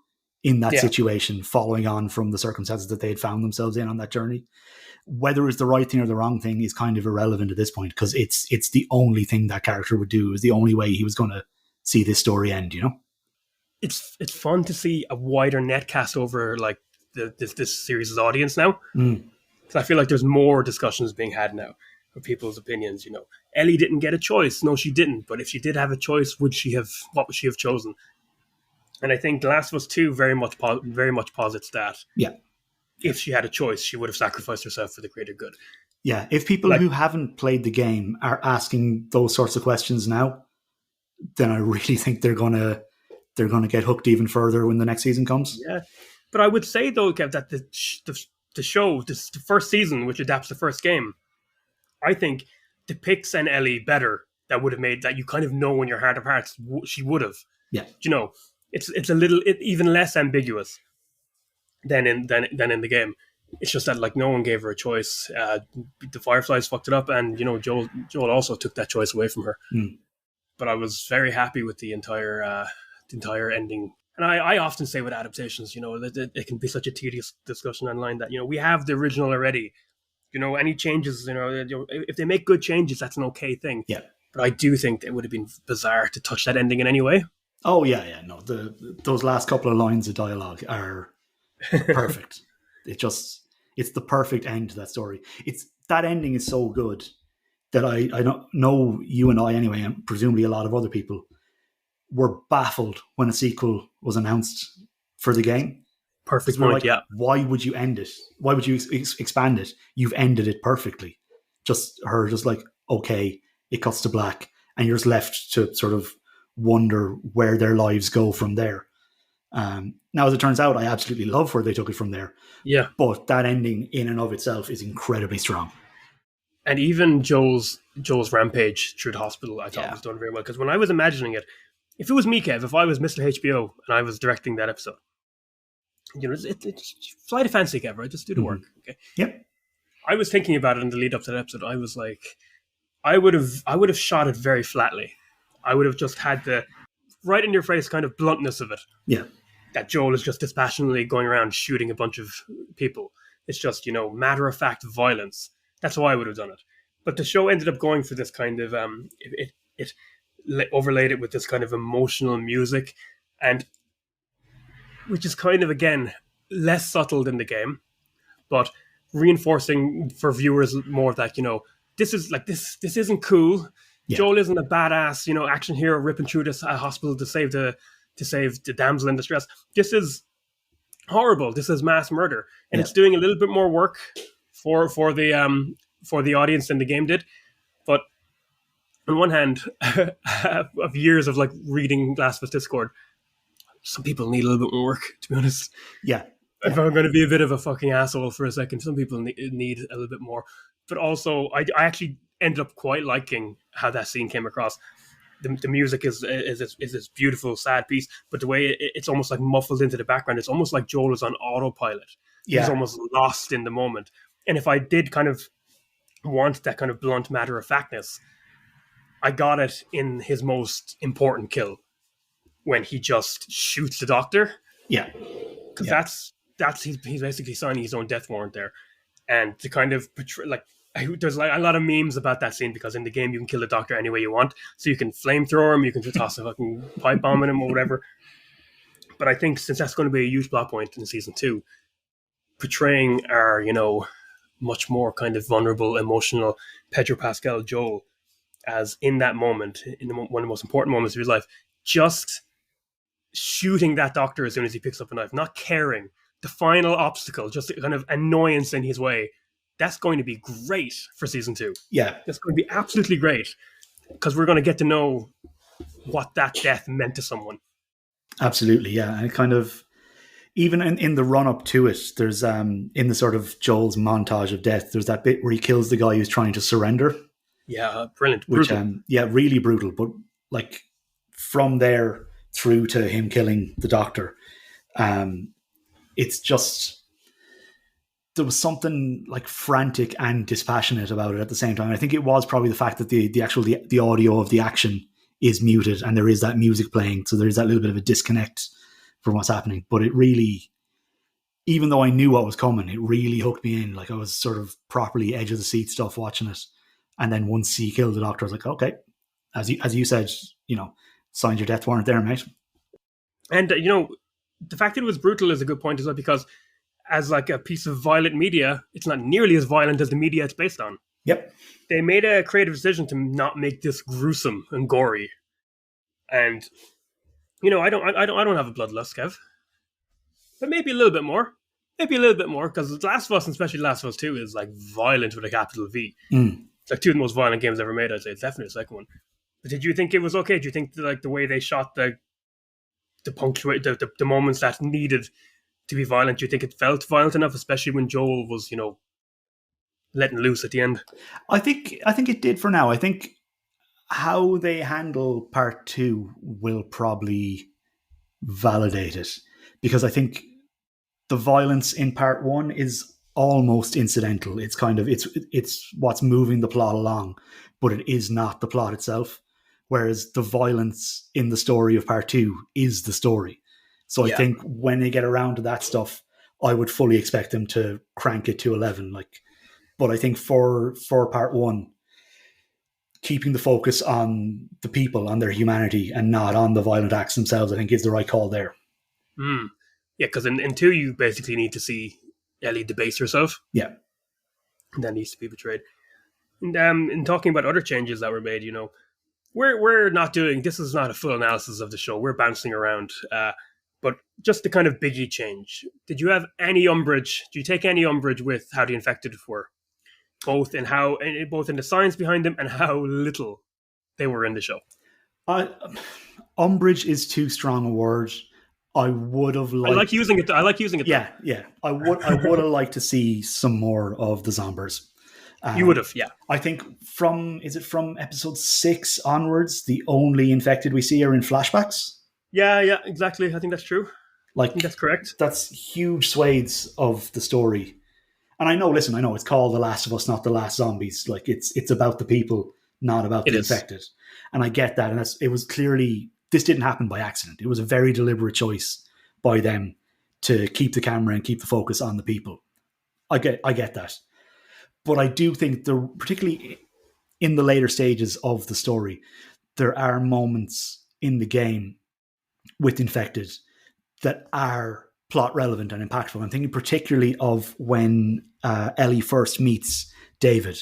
Speaker 2: in that situation, following on from the circumstances that they had found themselves in on that journey. Whether it's the right thing or the wrong thing is kind of irrelevant at this point, because it's the only thing that character would do. Is the only way he was going to see this story end, you know?
Speaker 1: It's fun to see a wider net cast over like this series' audience now. Because I feel like there's more discussions being had now of people's opinions. You know, Ellie didn't get a choice. No, she didn't. But if she did have a choice, what would she have chosen? And I think The Last of Us 2 very much posits that.
Speaker 2: Yeah.
Speaker 1: If she had a choice, she would have sacrificed herself for the greater good.
Speaker 2: Yeah, if people who haven't played the game are asking those sorts of questions now, then I really think they're gonna get hooked even further when the next season comes.
Speaker 1: Yeah, but I would say though, Kev, that the show, the first season, which adapts the first game, I think depicts an Ellie better. That would have made that you kind of know in your heart of hearts she would have.
Speaker 2: Yeah,
Speaker 1: you know, it's a little even less ambiguous than in the game. It's just that like no one gave her a choice. The Fireflies fucked it up, and you know Joel also took that choice away from her. But I was very happy with the entire ending. And I often say with adaptations, you know, that it can be such a tedious discussion online that, you know, we have the original already. You know, any changes, you know, if they make good changes, that's an okay thing.
Speaker 2: Yeah.
Speaker 1: But I do think it would have been bizarre to touch that ending in any way.
Speaker 2: Oh yeah, no. Those last couple of lines of dialogue are perfect. It's the perfect end to that story. That ending is so good that I don't know, you and I anyway, and presumably a lot of other people were baffled when a sequel was announced for the game.
Speaker 1: Perfect point,
Speaker 2: like,
Speaker 1: yeah.
Speaker 2: Why would you end it? Why would you expand it? You've ended it perfectly. Just like, okay, it cuts to black, and you're just left to sort of wonder where their lives go from there. Now, as it turns out, I absolutely love where they took it from there.
Speaker 1: Yeah.
Speaker 2: But that ending in and of itself is incredibly strong.
Speaker 1: And even Joel's rampage through the hospital, I thought was done very well. Because when I was imagining it, if it was me, Kev, if I was Mr. HBO and I was directing that episode, you know, it's fly to fancy, Kev, right? Just do the work. Okay.
Speaker 2: Yep.
Speaker 1: I was thinking about it in the lead up to that episode. I was like, I would have shot it very flatly. I would have just had the right in your face kind of bluntness of it.
Speaker 2: Yeah.
Speaker 1: That Joel is just dispassionately going around shooting a bunch of people. It's just, you know, matter of fact violence. That's how I would have done it. But the show ended up going for this kind of it overlaid it with this kind of emotional music, and which is kind of again less subtle than the game, but reinforcing for viewers more of that, you know, this isn't cool. Yeah. Joel isn't a badass, you know, action hero ripping through this hospital to save the damsel in distress. This is horrible. This is mass murder, and it's doing a little bit more work for the audience than the game did. But on one hand, of years of like reading Last of Us Discord, some people need a little bit more work, to be honest.
Speaker 2: Yeah.
Speaker 1: If I'm going to be a bit of a fucking asshole for a second, some people need a little bit more. But also, I actually ended up quite liking how that scene came across. The music is this beautiful, sad piece, but the way it's almost like muffled into the background, it's almost like Joel is on autopilot. Yeah. He's almost lost in the moment. And if I did kind of want that kind of blunt matter-of-factness, I got it in his most important kill, when he just shoots the doctor.
Speaker 2: Yeah.
Speaker 1: Because that's he's basically signing his own death warrant there. And to kind of portray, like, there's like a lot of memes about that scene, because in the game you can kill the doctor any way you want. So you can flamethrower him, you can just toss a fucking pipe bomb at him or whatever. But I think since that's going to be a huge plot point in season 2, portraying our, you know, much more kind of vulnerable, emotional Pedro Pascal Joel as in that moment, one of the most important moments of his life, just shooting that doctor as soon as he picks up a knife, not caring, the final obstacle, just a kind of annoyance in his way. That's going to be great for season 2.
Speaker 2: Yeah.
Speaker 1: That's going to be absolutely great, because we're going to get to know what that death meant to someone.
Speaker 2: Absolutely, yeah. And it kind of, even in the run-up to it, there's, in the sort of Joel's montage of death, there's that bit where he kills the guy who's trying to surrender.
Speaker 1: Yeah, brilliant.
Speaker 2: Which, really brutal. But like from there through to him killing the doctor. It's just, there was something like frantic and dispassionate about it at the same time. I think it was probably the fact that the audio of the action is muted and there is that music playing, so there is that little bit of a disconnect from what's happening. But it really, even though I knew what was coming, it really hooked me in. Like I was sort of properly edge of the seat stuff watching it. And then once he killed the doctor, I was like, okay, as you said, signed your death warrant there, mate.
Speaker 1: And the fact that it was brutal is a good point as well, because as like a piece of violent media, it's not nearly as violent as the media it's based on.
Speaker 2: Yep.
Speaker 1: They made a creative decision to not make this gruesome and gory. And I don't have a bloodlust, Kev, but maybe a little bit more. Maybe a little bit more, because Last of Us, and especially Last of Us 2, is like violent with a capital V. It's like two of the most violent games ever made, I'd say. It's definitely the second one. But did you think it was okay? Do you think like the way they shot the moments that needed to be violent, do you think it felt violent enough, especially when Joel was, letting loose at the end?
Speaker 2: I think it did for now. I think how they handle part 2 will probably validate it, because I think the violence in part 1 is almost incidental. It's kind of it's what's moving the plot along, but it is not the plot itself. Whereas the violence in the story of part 2 is the story. So I think when they get around to that stuff, I would fully expect them to crank it to 11. But I think for part 1, keeping the focus on the people, on their humanity, and not on the violent acts themselves, I think is the right call there.
Speaker 1: Yeah, because in 2, you basically need to see Ellie debase herself.
Speaker 2: Yeah.
Speaker 1: And that needs to be betrayed. And in talking about other changes that were made, we're not doing, this is not a full analysis of the show. We're bouncing around. But just the kind of biggie change. Did you have any umbrage? Do you take any umbrage with how the infected were? Both in the science behind them and how little they were in the show.
Speaker 2: Umbrage is too strong a word. I would have liked...
Speaker 1: I like using it.
Speaker 2: Yeah. I would have liked to see some more of the zombies.
Speaker 1: You would have, yeah.
Speaker 2: I think from episode 6 onwards, the only infected we see are in flashbacks.
Speaker 1: Yeah, exactly. I think that's true.
Speaker 2: I
Speaker 1: think that's correct.
Speaker 2: That's huge swathes of the story. And I know it's called The Last of Us, not The Last Zombies. Like it's about the people, not about the infected. And I get that. And it was clearly, this didn't happen by accident. It was a very deliberate choice by them to keep the camera and keep the focus on the people. I get that. But I do think particularly in the later stages of the story, there are moments in the game with infected that are plot relevant and impactful. I'm thinking particularly of when Ellie first meets David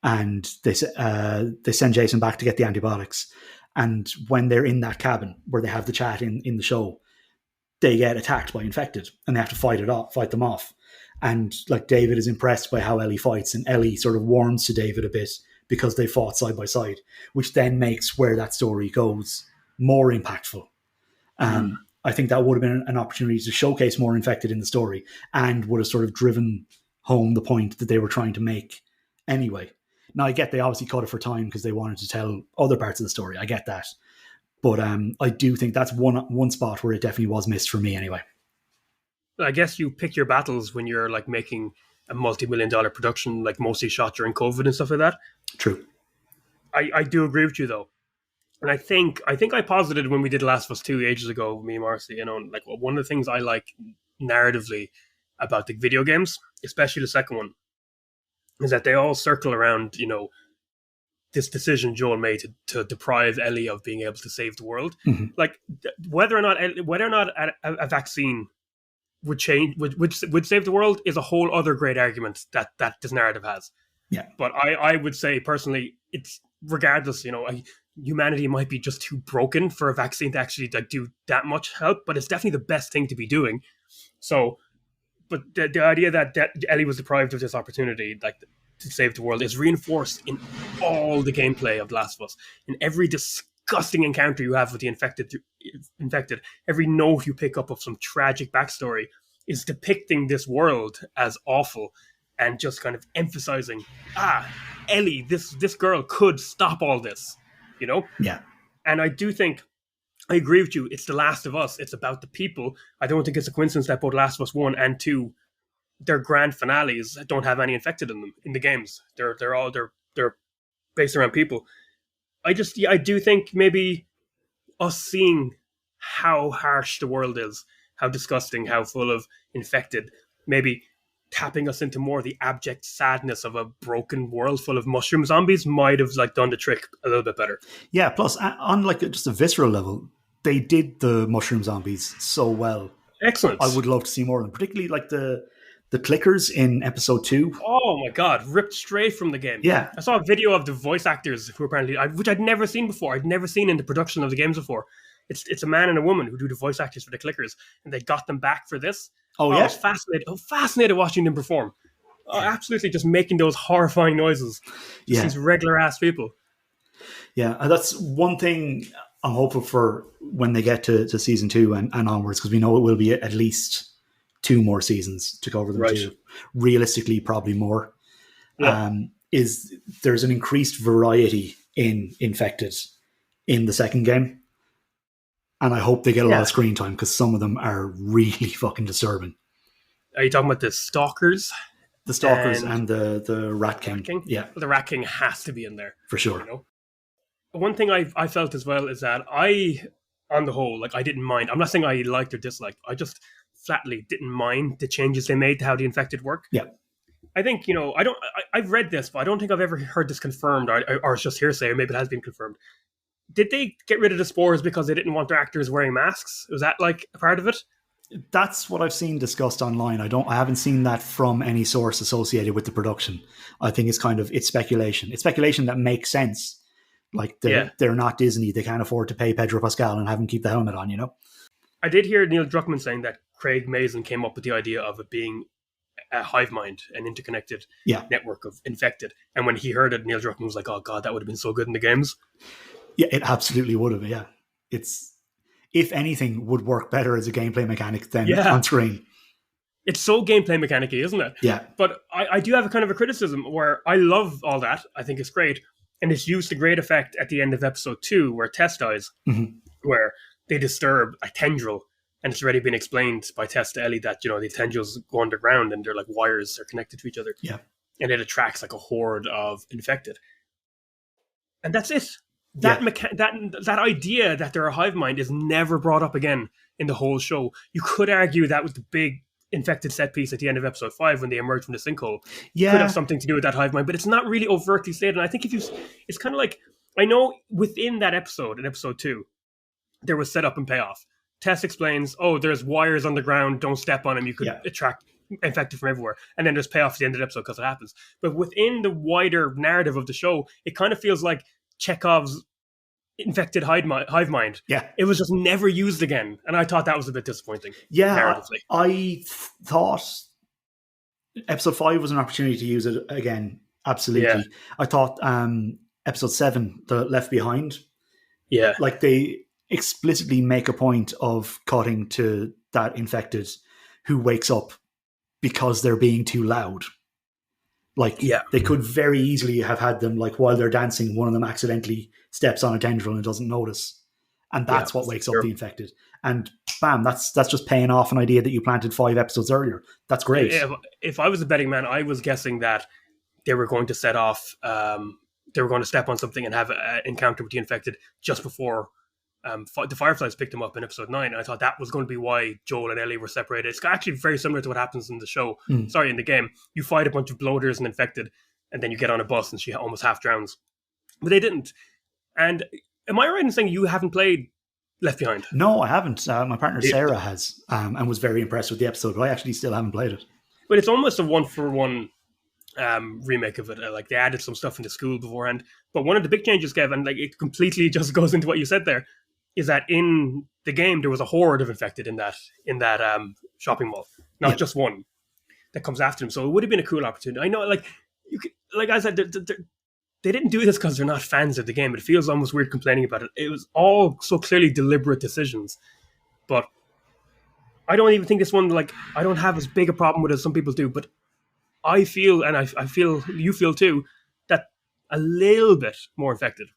Speaker 2: and they send Jason back to get the antibiotics. And when they're in that cabin where they have the chat in the show, they get attacked by infected and they have to fight them off. And like David is impressed by how Ellie fights, and Ellie sort of warms to David a bit because they fought side by side, which then makes where that story goes more impactful. I think that would have been an opportunity to showcase more infected in the story and would have sort of driven home the point that they were trying to make anyway. Now, I get they obviously cut it for time because they wanted to tell other parts of the story. I get that. But I do think that's one spot where it definitely was missed for me anyway.
Speaker 1: I guess you pick your battles when you're like making a multi-million-dollar production, like mostly shot during COVID and stuff like that.
Speaker 2: True.
Speaker 1: I do agree with you though. And I think I posited when we did Last of Us 2 ages ago, me and Marcy, like one of the things I like narratively about the video games, especially the second one, is that they all circle around, this decision Joel made to deprive Ellie of being able to save the world.
Speaker 2: Mm-hmm.
Speaker 1: Like whether or not a vaccine would save the world is a whole other great argument that this narrative has.
Speaker 2: Yeah.
Speaker 1: But I would say personally, it's regardless, humanity might be just too broken for a vaccine to actually like do that much help, but it's definitely the best thing to be doing. So, but the idea that Ellie was deprived of this opportunity, like to save the world, is reinforced in all the gameplay of The Last of Us. In every disgusting encounter you have with the infected, every note you pick up of some tragic backstory is depicting this world as awful and just kind of emphasizing, Ellie, this girl could stop all this,
Speaker 2: Yeah.
Speaker 1: And I do think, I agree with you, it's The Last of Us. It's about the people. I don't think it's a coincidence that both Last of Us 1 and 2, their grand finales don't have any infected in them in the games. They're based around people. I do think maybe us seeing how harsh the world is, how disgusting, how full of infected, maybe tapping us into more of the abject sadness of a broken world full of mushroom zombies might have like done the trick a little bit better.
Speaker 2: Yeah, plus on like just a visceral level, they did the mushroom zombies so well.
Speaker 1: Excellent.
Speaker 2: I would love to see more of them, particularly like the clickers in episode 2.
Speaker 1: Oh my god, ripped straight from the game.
Speaker 2: Yeah.
Speaker 1: I saw a video of the voice actors who apparently, which I'd never seen before. I'd never seen in the production of the games before. It's a man and a woman who do the voice actors for the clickers, and they got them back for this.
Speaker 2: Oh yeah,
Speaker 1: I was fascinated watching them perform. Absolutely, just making those horrifying noises. Just these regular ass people.
Speaker 2: Yeah, and that's one thing I'm hopeful for when they get to season 2 and onwards, because we know it will be at least 2 more seasons to cover them too. Realistically, probably more. Yeah. Is there's an increased variety in infected in the second game, and I hope they get a lot of screen time, because some of them are really fucking disturbing.
Speaker 1: Are you talking about the stalkers?
Speaker 2: The stalkers and the rat king. Yeah,
Speaker 1: well, the rat king has to be in there
Speaker 2: for sure.
Speaker 1: You know? One thing I felt as well is that on the whole, like I didn't mind. I'm not saying I liked or disliked. I just flatly didn't mind the changes they made to how the infected work.
Speaker 2: Yeah.
Speaker 1: I think, I've read this, but I don't think I've ever heard this confirmed, or it's just hearsay, or maybe it has been confirmed. Did they get rid of the spores because they didn't want their actors wearing masks? Was that like a part of it?
Speaker 2: That's what I've seen discussed online. I haven't seen that from any source associated with the production. I think it's speculation. It's speculation that makes sense. Like they're not Disney. They can't afford to pay Pedro Pascal and have him keep the helmet on,
Speaker 1: I did hear Neil Druckmann saying that Craig Mazin came up with the idea of it being a hive mind, an interconnected network of infected. And when he heard it, Neil Druckmann was like, oh God, that would have been so good in the games.
Speaker 2: Yeah, it absolutely would have. Yeah. It's, if anything, would work better as a gameplay mechanic than on screen.
Speaker 1: It's so gameplay mechanic-y, isn't it?
Speaker 2: Yeah.
Speaker 1: But I do have a kind of a criticism where I love all that. I think it's great. And it's used to great effect at the end of episode 2, where Tess dies, where they disturb a tendril. And it's already been explained by Tess to Ellie that, the tendrils go underground and they're like wires, they're connected to each other.
Speaker 2: Yeah.
Speaker 1: And it attracts like a horde of infected. And that's it. That idea that they're a hive mind is never brought up again in the whole show. You could argue that was the big infected set piece at the end of episode 5 when they emerge from the sinkhole.
Speaker 2: Yeah.
Speaker 1: Could have something to do with that hive mind, but it's not really overtly stated. And I think it's kind of like, I know within that episode, in episode 2, there was setup and payoff. Tess explains, there's wires on the ground, don't step on them, you could attract infected from everywhere. And then there's payoff at the end of the episode because it happens. But within the wider narrative of the show, it kind of feels like Chekhov's infected hive mind.
Speaker 2: Yeah.
Speaker 1: It was just never used again. And I thought that was a bit disappointing.
Speaker 2: Yeah. I thought episode 5 was an opportunity to use it again. Absolutely. Yeah. I thought episode 7, the Left Behind.
Speaker 1: Yeah.
Speaker 2: Like they explicitly make a point of cutting to that infected who wakes up because they're being too loud. Like they could very easily have had them, like while they're dancing, one of them accidentally steps on a tendril and doesn't notice. And that's what wakes up the infected. And bam, that's just paying off an idea that you planted 5 episodes earlier. That's great.
Speaker 1: If I was a betting man, I was guessing that they were going to set off, they were going to step on something and have an encounter with the infected just before the Fireflies picked them up in episode 9. And I thought that was going to be why Joel and Ellie were separated. It's actually very similar to what happens in the show. In the game. You fight a bunch of bloaters and infected, and then you get on a bus and she almost half drowns. But they didn't. And am I right in saying you haven't played Left Behind?
Speaker 2: No, I haven't. My partner Sarah has, and was very impressed with the episode, but I actually still haven't played it.
Speaker 1: But it's almost a one-for-one remake of it. Like they added some stuff into school beforehand. But one of the big changes, Kevin, like it completely just goes into what you said there, is that in the game there was a horde of infected in that shopping mall, not just one that comes after them. So it would have been a cool opportunity. I know, like you could, like I said, they didn't do this because they're not fans of the game. It feels almost weird complaining about it. It was all so clearly deliberate decisions. But I don't even think this one, like, I don't have as big a problem with it as some people do. But I feel, and I feel you feel too, that a little bit more infected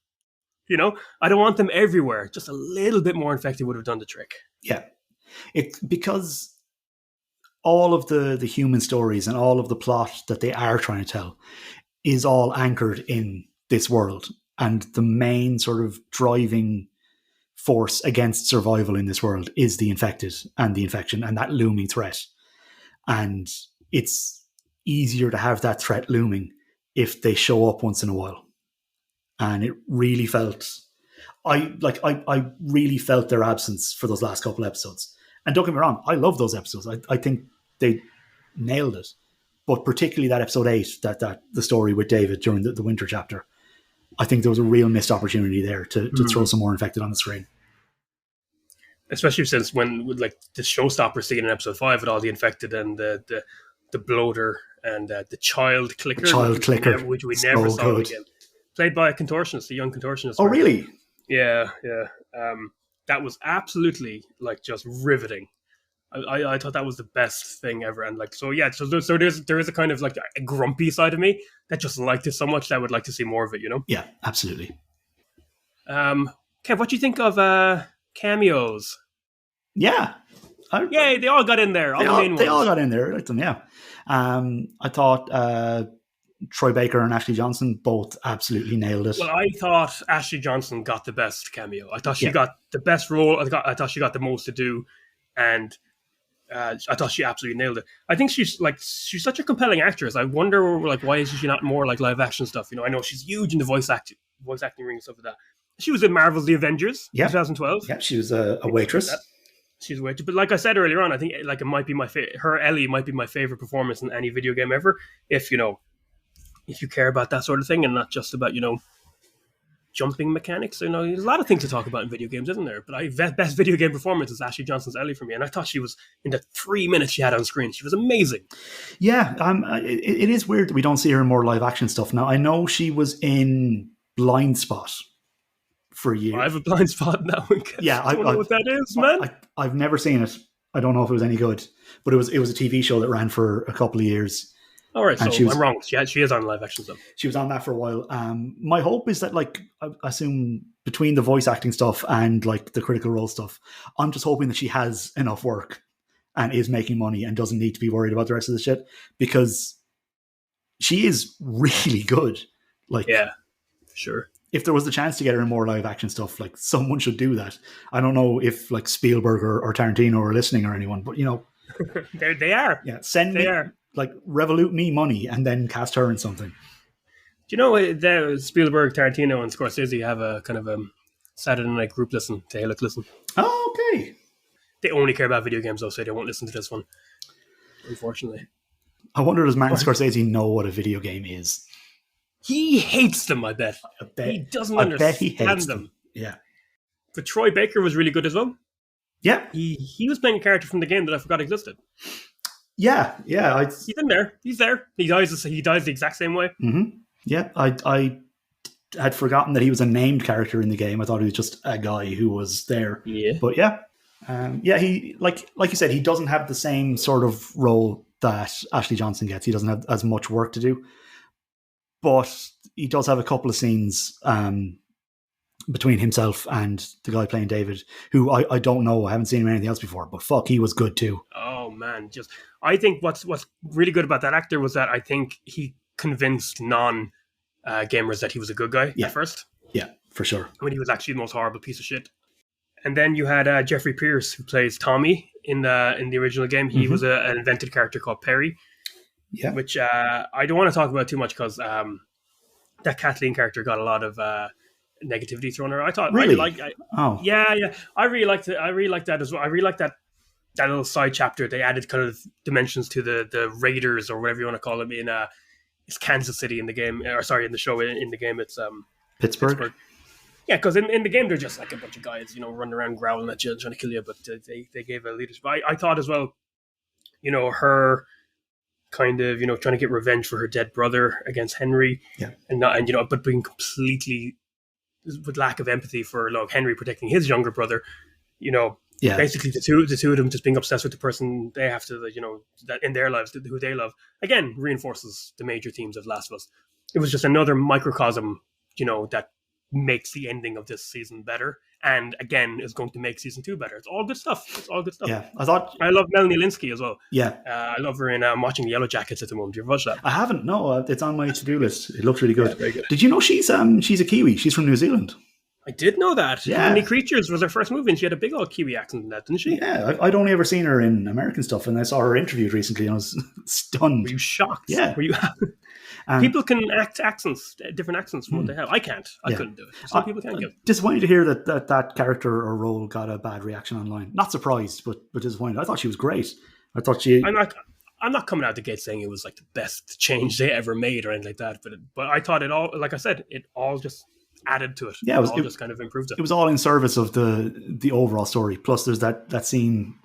Speaker 1: You know, I don't want them everywhere. Just a little bit more infected would have done the trick.
Speaker 2: Yeah, because all of the human stories and all of the plot that they are trying to tell is all anchored in this world, and the main sort of driving force against survival in this world is the infected and the infection and that looming threat. And it's easier to have that threat looming if they show up once in a while. And it really felt, I really felt their absence for those last couple episodes. And don't get me wrong, I love those episodes. I think they nailed it. But particularly that episode 8, that the story with David during the winter chapter, I think there was a real missed opportunity there to throw some more infected on the screen.
Speaker 1: Especially since when like the showstopper scene in episode 5 with all the infected and the bloater and the child clicker, which we never saw again. Played by a contortionist, a young contortionist.
Speaker 2: Oh, really?
Speaker 1: Yeah. That was absolutely like just riveting. I thought that was the best thing ever, and like so there is a kind of like a grumpy side of me that just liked it so much that I would like to see more of it. You know?
Speaker 2: Yeah, absolutely.
Speaker 1: Kev, what do you think of cameos?
Speaker 2: Yeah.
Speaker 1: Yay, they all got in there.
Speaker 2: They all got in there. I liked them, yeah. I thought Troy Baker and Ashley Johnson both absolutely nailed it.
Speaker 1: Well, I thought Ashley Johnson got the best cameo. I thought she got the best role. I thought she got the most to do, and I thought she absolutely nailed it. I think she's such a compelling actress. I wonder like why is she not more like live action stuff? You know, I know she's huge in the voice acting ring and stuff like that. She was in Marvel's The Avengers, 2012.
Speaker 2: Yeah, she was a waitress.
Speaker 1: She's a waitress, but like I said earlier on, I think like it might be her Ellie might be my favorite performance in any video game ever. If you care about that sort of thing and not just about jumping mechanics. You know, there's a lot of things to talk about in video games, isn't there? But best video game performance is Ashley Johnson's Ellie for me, and I thought she was in the 3 minutes she had on screen. She was amazing.
Speaker 2: Yeah, it is weird that we don't see her in more live action stuff now. I know she was in Blind Spot for a year.
Speaker 1: I have a blind spot now.
Speaker 2: Yeah,
Speaker 1: I don't know what that is, man.
Speaker 2: I've never seen it. I don't know if it was any good, but it was a TV show that ran for a couple of years.
Speaker 1: All right, so I'm wrong. She is on live action stuff.
Speaker 2: She was on that for a while. My hope is that, like, I assume between the voice acting stuff and like the Critical Role stuff, I'm just hoping that she has enough work and is making money and doesn't need to be worried about the rest of the shit, because she is really good. Like,
Speaker 1: yeah, sure.
Speaker 2: If there was the chance to get her in more live action stuff, like, someone should do that. I don't know if like Spielberg or Tarantino are listening or anyone, but
Speaker 1: they are.
Speaker 2: Yeah, like Revolut me money and then cast her in something.
Speaker 1: Do you know Spielberg, Tarantino, and Scorsese have a kind of a Saturday night group listen to Hey Look Listen?
Speaker 2: Oh, okay.
Speaker 1: They only care about video games, though, so they won't listen to this one, unfortunately.
Speaker 2: I wonder, does Martin Scorsese know what a video game is?
Speaker 1: He hates them, I bet. He doesn't understand them.
Speaker 2: Yeah.
Speaker 1: But Troy Baker was really good as well.
Speaker 2: Yeah.
Speaker 1: He was playing a character from the game that I forgot existed.
Speaker 2: Yeah.
Speaker 1: He's in there. He's there. He dies the exact same way.
Speaker 2: Mm-hmm. Yeah, I had forgotten that he was a named character in the game. I thought he was just a guy who was there.
Speaker 1: Yeah.
Speaker 2: But yeah. He like you said, he doesn't have the same sort of role that Ashley Johnson gets. He doesn't have as much work to do. But he does have a couple of scenes between himself and the guy playing David, who I don't know. I haven't seen him in anything else before, but fuck, he was good too.
Speaker 1: Oh man, I think what's really good about that actor was that I think he convinced non-gamers that he was a good guy at first.
Speaker 2: Yeah, for sure.
Speaker 1: When he was actually the most horrible piece of shit. And then you had Jeffrey Pierce, who plays Tommy in the original game. He was an invented character called Perry.
Speaker 2: Yeah,
Speaker 1: which I don't want to talk about too much because that Kathleen character got a lot of negativity thrown at her. I thought,
Speaker 2: really,
Speaker 1: yeah, I really liked it. I really liked that as well. I really liked that little side chapter. They added kind of dimensions to the Raiders or whatever you want to call them in it's Kansas City in the game, or sorry, in the show. In the game, it's
Speaker 2: Pittsburgh.
Speaker 1: Yeah, because in the game they're just like a bunch of guys, running around growling at you, trying to kill you. But they gave a leadership. I thought as well, her kind of trying to get revenge for her dead brother against Henry, but being completely with lack of empathy for Henry protecting his younger brother, basically the two of them just being obsessed with the person they have to that in their lives who they love, again reinforces the major themes of Last of Us. It was just another microcosm that makes the ending of this season better, and again is going to make season 2 better. It's all good stuff.
Speaker 2: Yeah, I
Speaker 1: love Melanie Linsky as well.
Speaker 2: Yeah,
Speaker 1: I love her, and I'm watching Yellow Jackets at the moment. Do you ever watch that?
Speaker 2: I haven't. No, it's on my to-do list. It looks really good.
Speaker 1: Yeah, very good.
Speaker 2: Did you know she's a Kiwi? She's from New Zealand.
Speaker 1: I did know that.
Speaker 2: Yeah.
Speaker 1: Heavenly Creatures was her first movie, and she had a big old Kiwi accent in that, didn't she?
Speaker 2: Yeah, I'd only ever seen her in American stuff, and I saw her interviewed recently, and I was stunned.
Speaker 1: Were you shocked?
Speaker 2: Yeah.
Speaker 1: Were you? People can act accents, different accents from what they have. I can't. I couldn't do it. Some people can.
Speaker 2: Disappointed to hear that character or role got a bad reaction online. Not surprised, but disappointed. I thought she was great. I thought she.
Speaker 1: I'm not coming out the gate saying it was like the best change they ever made or anything like that, but I thought it all, like I said, it all just added to it.
Speaker 2: Yeah,
Speaker 1: it just kind of improved it.
Speaker 2: It was all in service of the overall story. Plus, there's that scene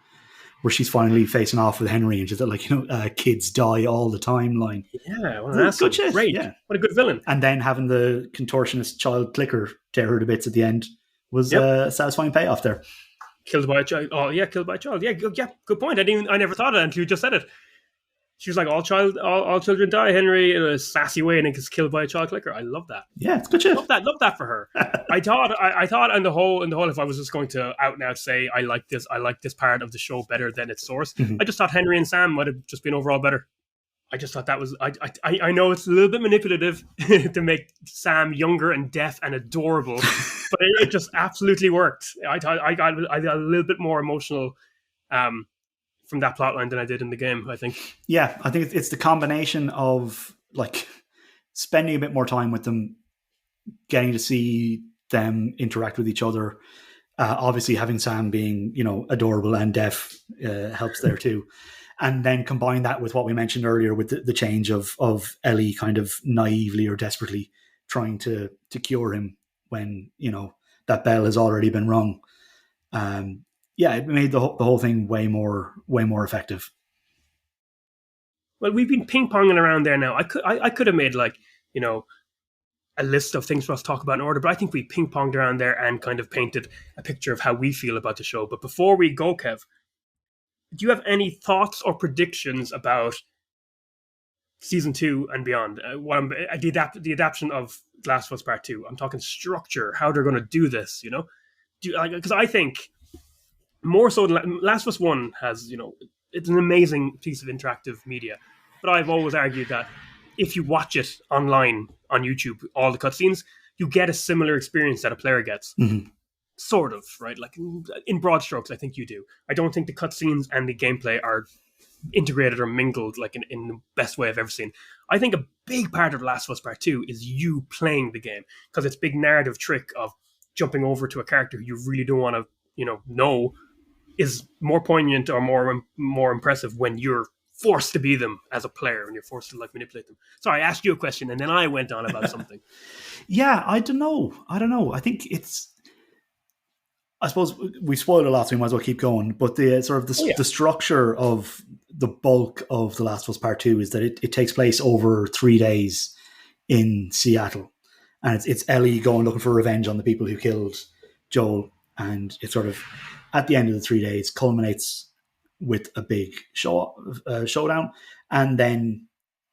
Speaker 2: where she's finally facing off with Henry, and she's like, kids die all the time line.
Speaker 1: Yeah, well, that's good shit. Great. Yeah. What a good villain.
Speaker 2: And then having the contortionist child clicker tear her to bits at the end was a satisfying payoff there.
Speaker 1: Killed by a child. Oh, yeah, killed by a child. Yeah, good point. I never thought of that until you just said it. She was like, all children die, Henry, in a sassy way, and gets killed by a child clicker. I love that.
Speaker 2: Yeah, it's good shit.
Speaker 1: Love that for her. I thought on the whole, if I was just going to out and out say I like this part of the show better than its source, I just thought Henry and Sam might have just been overall better. I just thought that was I know it's a little bit manipulative to make Sam younger and deaf and adorable, but it just absolutely worked. I got a little bit more emotional from that plotline than I did in the game, I think.
Speaker 2: Yeah, I think it's the combination of like spending a bit more time with them, getting to see them interact with each other. Obviously, having Sam being adorable and deaf helps there too. And then combine that with what we mentioned earlier with the change of Ellie kind of naively or desperately trying to cure him when that bell has already been rung. It made the whole thing way more effective.
Speaker 1: Well, we've been ping-ponging around there now. I could have made a list of things for us to talk about in order, but I think we ping-ponged around there and kind of painted a picture of how we feel about the show. But before we go, Kev, do you have any thoughts or predictions about season 2 and beyond? The adaptation of Last of Us Part 2. I'm talking structure, how they're going to do this, because I think more so than Last of Us 1 has, it's an amazing piece of interactive media. But I've always argued that if you watch it online on YouTube, all the cutscenes, you get a similar experience that a player gets.
Speaker 2: Mm-hmm.
Speaker 1: Sort of, right? Like in broad strokes, I think you do. I don't think the cutscenes and the gameplay are integrated or mingled like in the best way I've ever seen. I think a big part of Last of Us Part 2 is you playing the game, because it's a big narrative trick of jumping over to a character who you really don't want to, know is more poignant or more impressive when you're forced to be them as a player and you're forced to manipulate them. Sorry, I asked you a question and then I went on about something.
Speaker 2: Yeah, I don't know. I think I suppose we spoiled a lot, so we might as well keep going. But the the structure of the bulk of The Last of Us Part 2 is that it takes place over 3 days in Seattle. And it's Ellie going looking for revenge on the people who killed Joel. And it sort of, at the end of the 3 days, culminates with a big showdown. And then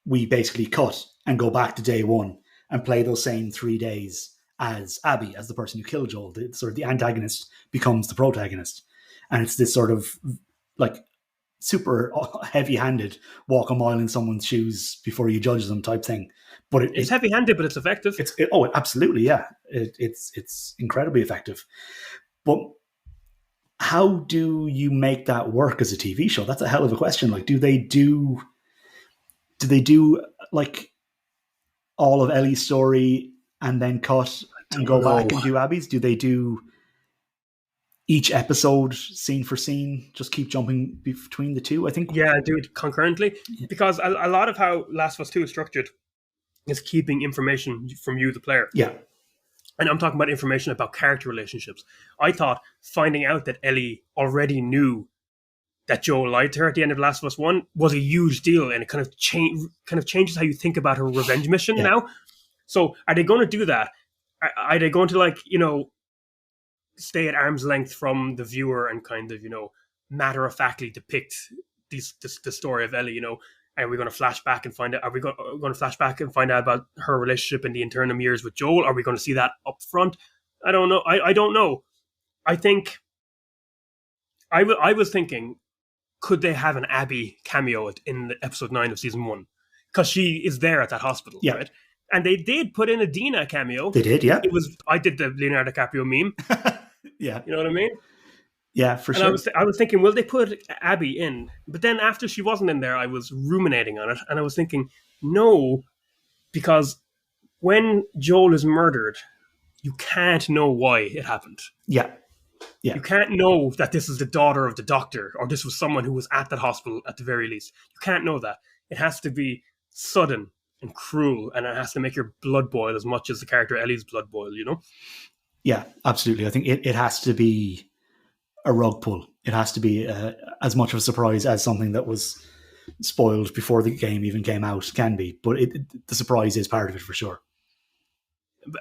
Speaker 2: we basically cut and go back to day one and play those same 3 days as Abby, as the person who killed Joel. The antagonist becomes the protagonist. And it's this sort of super heavy-handed walk a mile in someone's shoes before you judge them type thing. But
Speaker 1: it's heavy-handed, but it's effective.
Speaker 2: Absolutely, yeah. It's incredibly effective. But how do you make that work as a TV show? That's a hell of a question. Do they do all of Ellie's story and then cut and go back and do Abby's? Do they do each episode scene for scene, just keep jumping between the two? I think.
Speaker 1: Yeah, do it concurrently. Because a lot of how Last of Us 2 is structured is keeping information from you, the player.
Speaker 2: Yeah.
Speaker 1: And I'm talking about information about character relationships. I thought finding out that Ellie already knew that Joel lied to her at the end of Last of Us 1 was a huge deal, and it kind of changes how you think about her revenge mission now. So are they going to do that? Are they going to stay at arm's length from the viewer and kind of, matter-of-factly depict the story of Ellie, Are we going to flash back and find out? Are we going to flash back and find out about her relationship in the interim years with Joel? Are we going to see that up front? I don't know. I don't know. I think I was thinking, could they have an Abby cameo in episode 9 of season 1? Because she is there at that hospital, right? And they did put in a Dina cameo.
Speaker 2: They did, yeah.
Speaker 1: I did the Leonardo DiCaprio meme.
Speaker 2: Yeah.
Speaker 1: You know what I mean?
Speaker 2: Yeah, for sure.
Speaker 1: I was thinking, will they put Abby in? But then after she wasn't in there, I was ruminating on it. And I was thinking, no, because when Joel is murdered, you can't know why it happened.
Speaker 2: Yeah. Yeah.
Speaker 1: You can't know that this is the daughter of the doctor, or this was someone who was at that hospital at the very least. You can't know that. It has to be sudden and cruel, and it has to make your blood boil as much as the character Ellie's blood boil, you know?
Speaker 2: Yeah, absolutely. I think it has to be a rug pull. It has to be as much of a surprise as something that was spoiled before the game even came out can be. But the surprise is part of it for sure.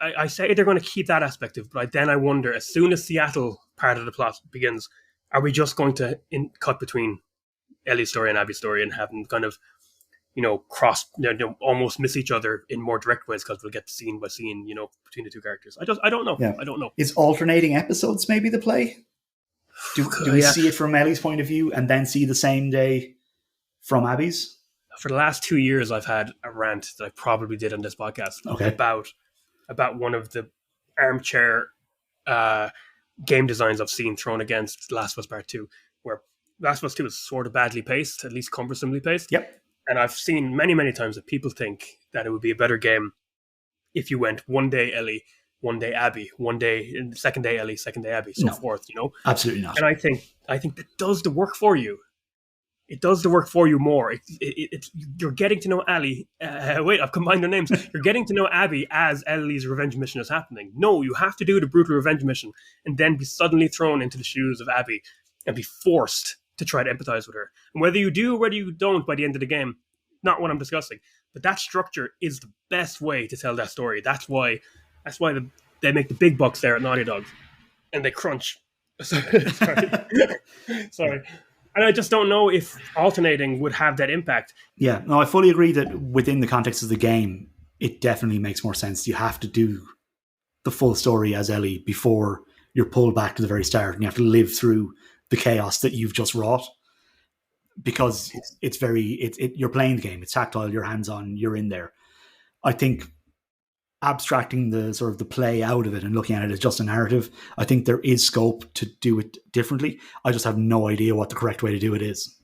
Speaker 1: I say they're going to keep that aspect of it, but then I wonder, as soon as Seattle part of the plot begins, are we just going to cut between Ellie's story and Abby's story and have them kind of, cross, almost miss each other in more direct ways because we'll get scene by scene, between the two characters. I don't know. Yeah. I don't know.
Speaker 2: Is alternating episodes maybe the play? Do we see it from Ellie's point of view and then see the same day from Abby's?
Speaker 1: For the last 2 years, I've had a rant that I probably did on this podcast about one of the armchair game designs I've seen thrown against Last of Us Part 2, where Last of Us 2 is sort of badly paced, at least cumbersomely paced.
Speaker 2: Yep.
Speaker 1: And I've seen many, many times that people think that it would be a better game if you went one day Ellie, one day Abby, one day, second day Ellie, second day Abby, so forth,
Speaker 2: Absolutely not.
Speaker 1: And I think that does the work for you. It does the work for you more. You're getting to know Ellie. Wait, I've combined their names. You're getting to know Abby as Ellie's revenge mission is happening. No, you have to do the brutal revenge mission and then be suddenly thrown into the shoes of Abby and be forced to try to empathize with her. And whether you do or whether you don't by the end of the game, not what I'm discussing. But that structure is the best way to tell that story. That's why they make the big bucks there at Naughty Dog, and they crunch. Sorry. And I just don't know if alternating would have that impact.
Speaker 2: Yeah, no, I fully agree that within the context of the game, it definitely makes more sense. You have to do the full story as Ellie before you're pulled back to the very start, and you have to live through the chaos that you've just wrought. Because you're playing the game, it's tactile, you're hands-on, you're in there. I think abstracting the sort of the play out of it and looking at it as just a narrative, I think there is scope to do it differently. I just have no idea what the correct way to do it is.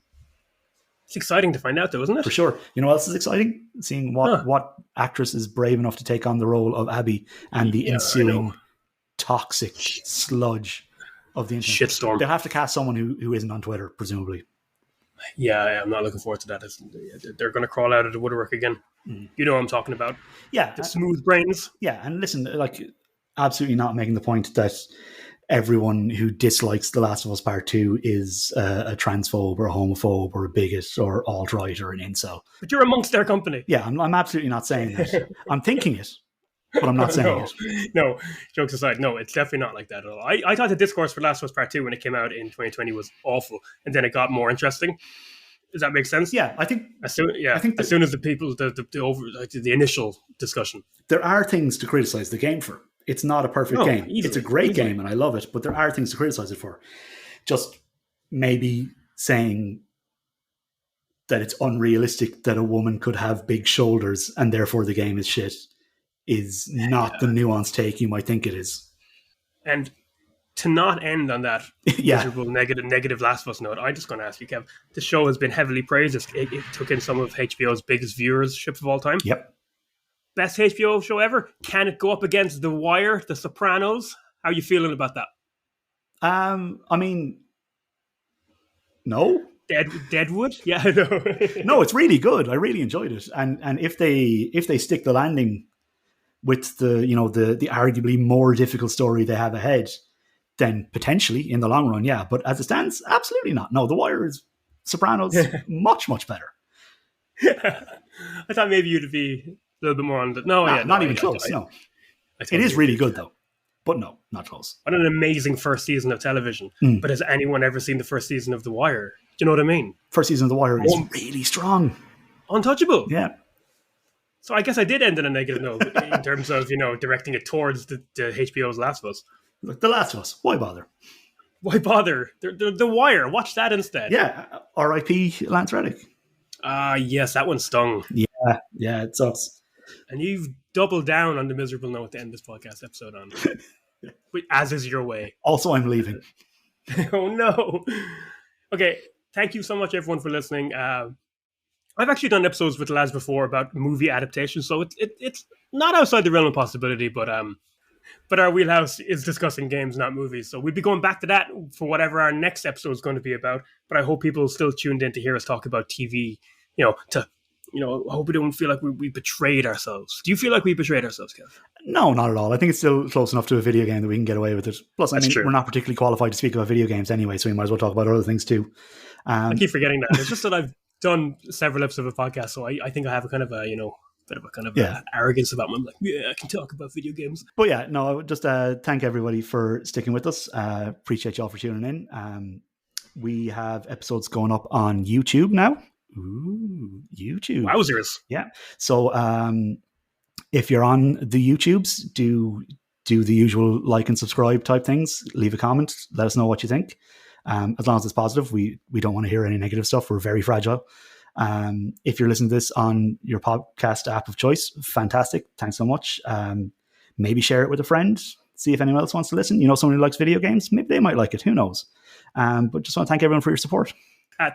Speaker 1: It's exciting to find out though, isn't it?
Speaker 2: For sure. You know what else is exciting? Seeing what actress is brave enough to take on the role of Abby and the ensuing toxic sludge of the internet.
Speaker 1: Shitstorm.
Speaker 2: They'll have to cast someone who isn't on Twitter, presumably.
Speaker 1: Yeah, I'm not looking forward to that. They're going to crawl out of the woodwork again. You know what I'm talking about.
Speaker 2: Yeah.
Speaker 1: The smooth brains.
Speaker 2: Yeah, and listen, absolutely not making the point that everyone who dislikes The Last of Us Part 2 is a transphobe or a homophobe or a bigot or alt-right or an incel.
Speaker 1: But you're amongst their company.
Speaker 2: Yeah, I'm absolutely not saying that. I'm thinking it, but I'm not saying it.
Speaker 1: No, jokes aside, no, it's definitely not like that at all. I thought the discourse for Last of Us Part 2 when it came out in 2020 was awful, and then it got more interesting. Does that make sense?
Speaker 2: Yeah, I think
Speaker 1: as soon as the people the initial discussion.
Speaker 2: There are things to criticize the game for. It's not a perfect game. It's a great game and I love it, but there are things to criticize it for. Just maybe saying that it's unrealistic that a woman could have big shoulders and therefore the game is shit is not the nuanced take you might think it is.
Speaker 1: And to not end on that miserable negative Last of Us note, I'm just going to ask you, Kev, the show has been heavily praised. It took in some of HBO's biggest viewership of all time.
Speaker 2: Yep.
Speaker 1: Best HBO show ever. Can it go up against The Wire, The Sopranos? How are you feeling about that?
Speaker 2: I mean, no.
Speaker 1: Deadwood? Yeah, I know.
Speaker 2: No, it's really good. I really enjoyed it. And if they stick the landing with the arguably more difficult story they have ahead, then potentially in the long run, yeah. But as it stands, absolutely not. No, The Wire is Sopranos much, much better.
Speaker 1: I thought maybe you'd be a little bit more on the...
Speaker 2: Not even close, no. It is really good, though. But no, not close.
Speaker 1: What an amazing first season of television. But has anyone ever seen the first season of The Wire? Do you know what I mean?
Speaker 2: First season of The Wire is really strong.
Speaker 1: Untouchable.
Speaker 2: Yeah.
Speaker 1: So I guess I did end on a negative note in terms of, directing it towards the HBO's Last of Us.
Speaker 2: Look, The Last of Us. Why bother?
Speaker 1: Why bother? The Wire. Watch that instead.
Speaker 2: Yeah. R.I.P. Lance Reddick.
Speaker 1: Yes, that one stung.
Speaker 2: Yeah, it sucks.
Speaker 1: And you've doubled down on the miserable note to end this podcast episode on. As is your way.
Speaker 2: Also, I'm leaving.
Speaker 1: Oh, no. Okay, thank you so much, everyone, for listening. I've actually done episodes with the lads before about movie adaptations, so it's not outside the realm of possibility, but our wheelhouse is discussing games, not movies. So we'd be going back to that for whatever our next episode is going to be about. But I hope people are still tuned in to hear us talk about TV, I hope we don't feel like we betrayed ourselves. Do you feel like we betrayed ourselves, Kev?
Speaker 2: No, not at all. I think it's still close enough to a video game that we can get away with it. Plus,
Speaker 1: That's true.
Speaker 2: We're not particularly qualified to speak about video games anyway, so we might as well talk about other things too.
Speaker 1: I keep forgetting that. It's just that I've done several episodes of a podcast, so I think I have a kind of a, bit of a kind of arrogance about me. I'm like, yeah, I can talk about video games.
Speaker 2: But yeah, no, I would just thank everybody for sticking with us. Appreciate y'all for tuning in. We have episodes going up on YouTube now. Ooh, YouTube.
Speaker 1: Wowzers.
Speaker 2: Yeah. So if you're on the YouTubes, do the usual like and subscribe type things. Leave a comment. Let us know what you think. As long as it's positive, we don't want to hear any negative stuff. We're very fragile. If you're listening to this on your podcast app of choice, fantastic. Thanks so much. Maybe share it with a friend. See if anyone else wants to listen. Someone who likes video games, maybe they might like it. Who knows? But just want to thank everyone for your support.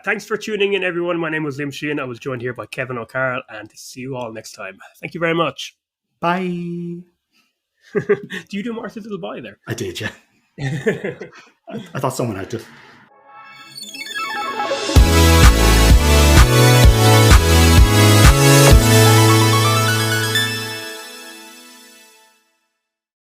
Speaker 1: Thanks for tuning in, everyone. My name was Liam Sheehan. I was joined here by Kevin O'Carroll, and see you all next time. Thank you very much.
Speaker 2: Bye.
Speaker 1: Do you do Martha's Little Bye there?
Speaker 2: I did, yeah. I thought someone had to.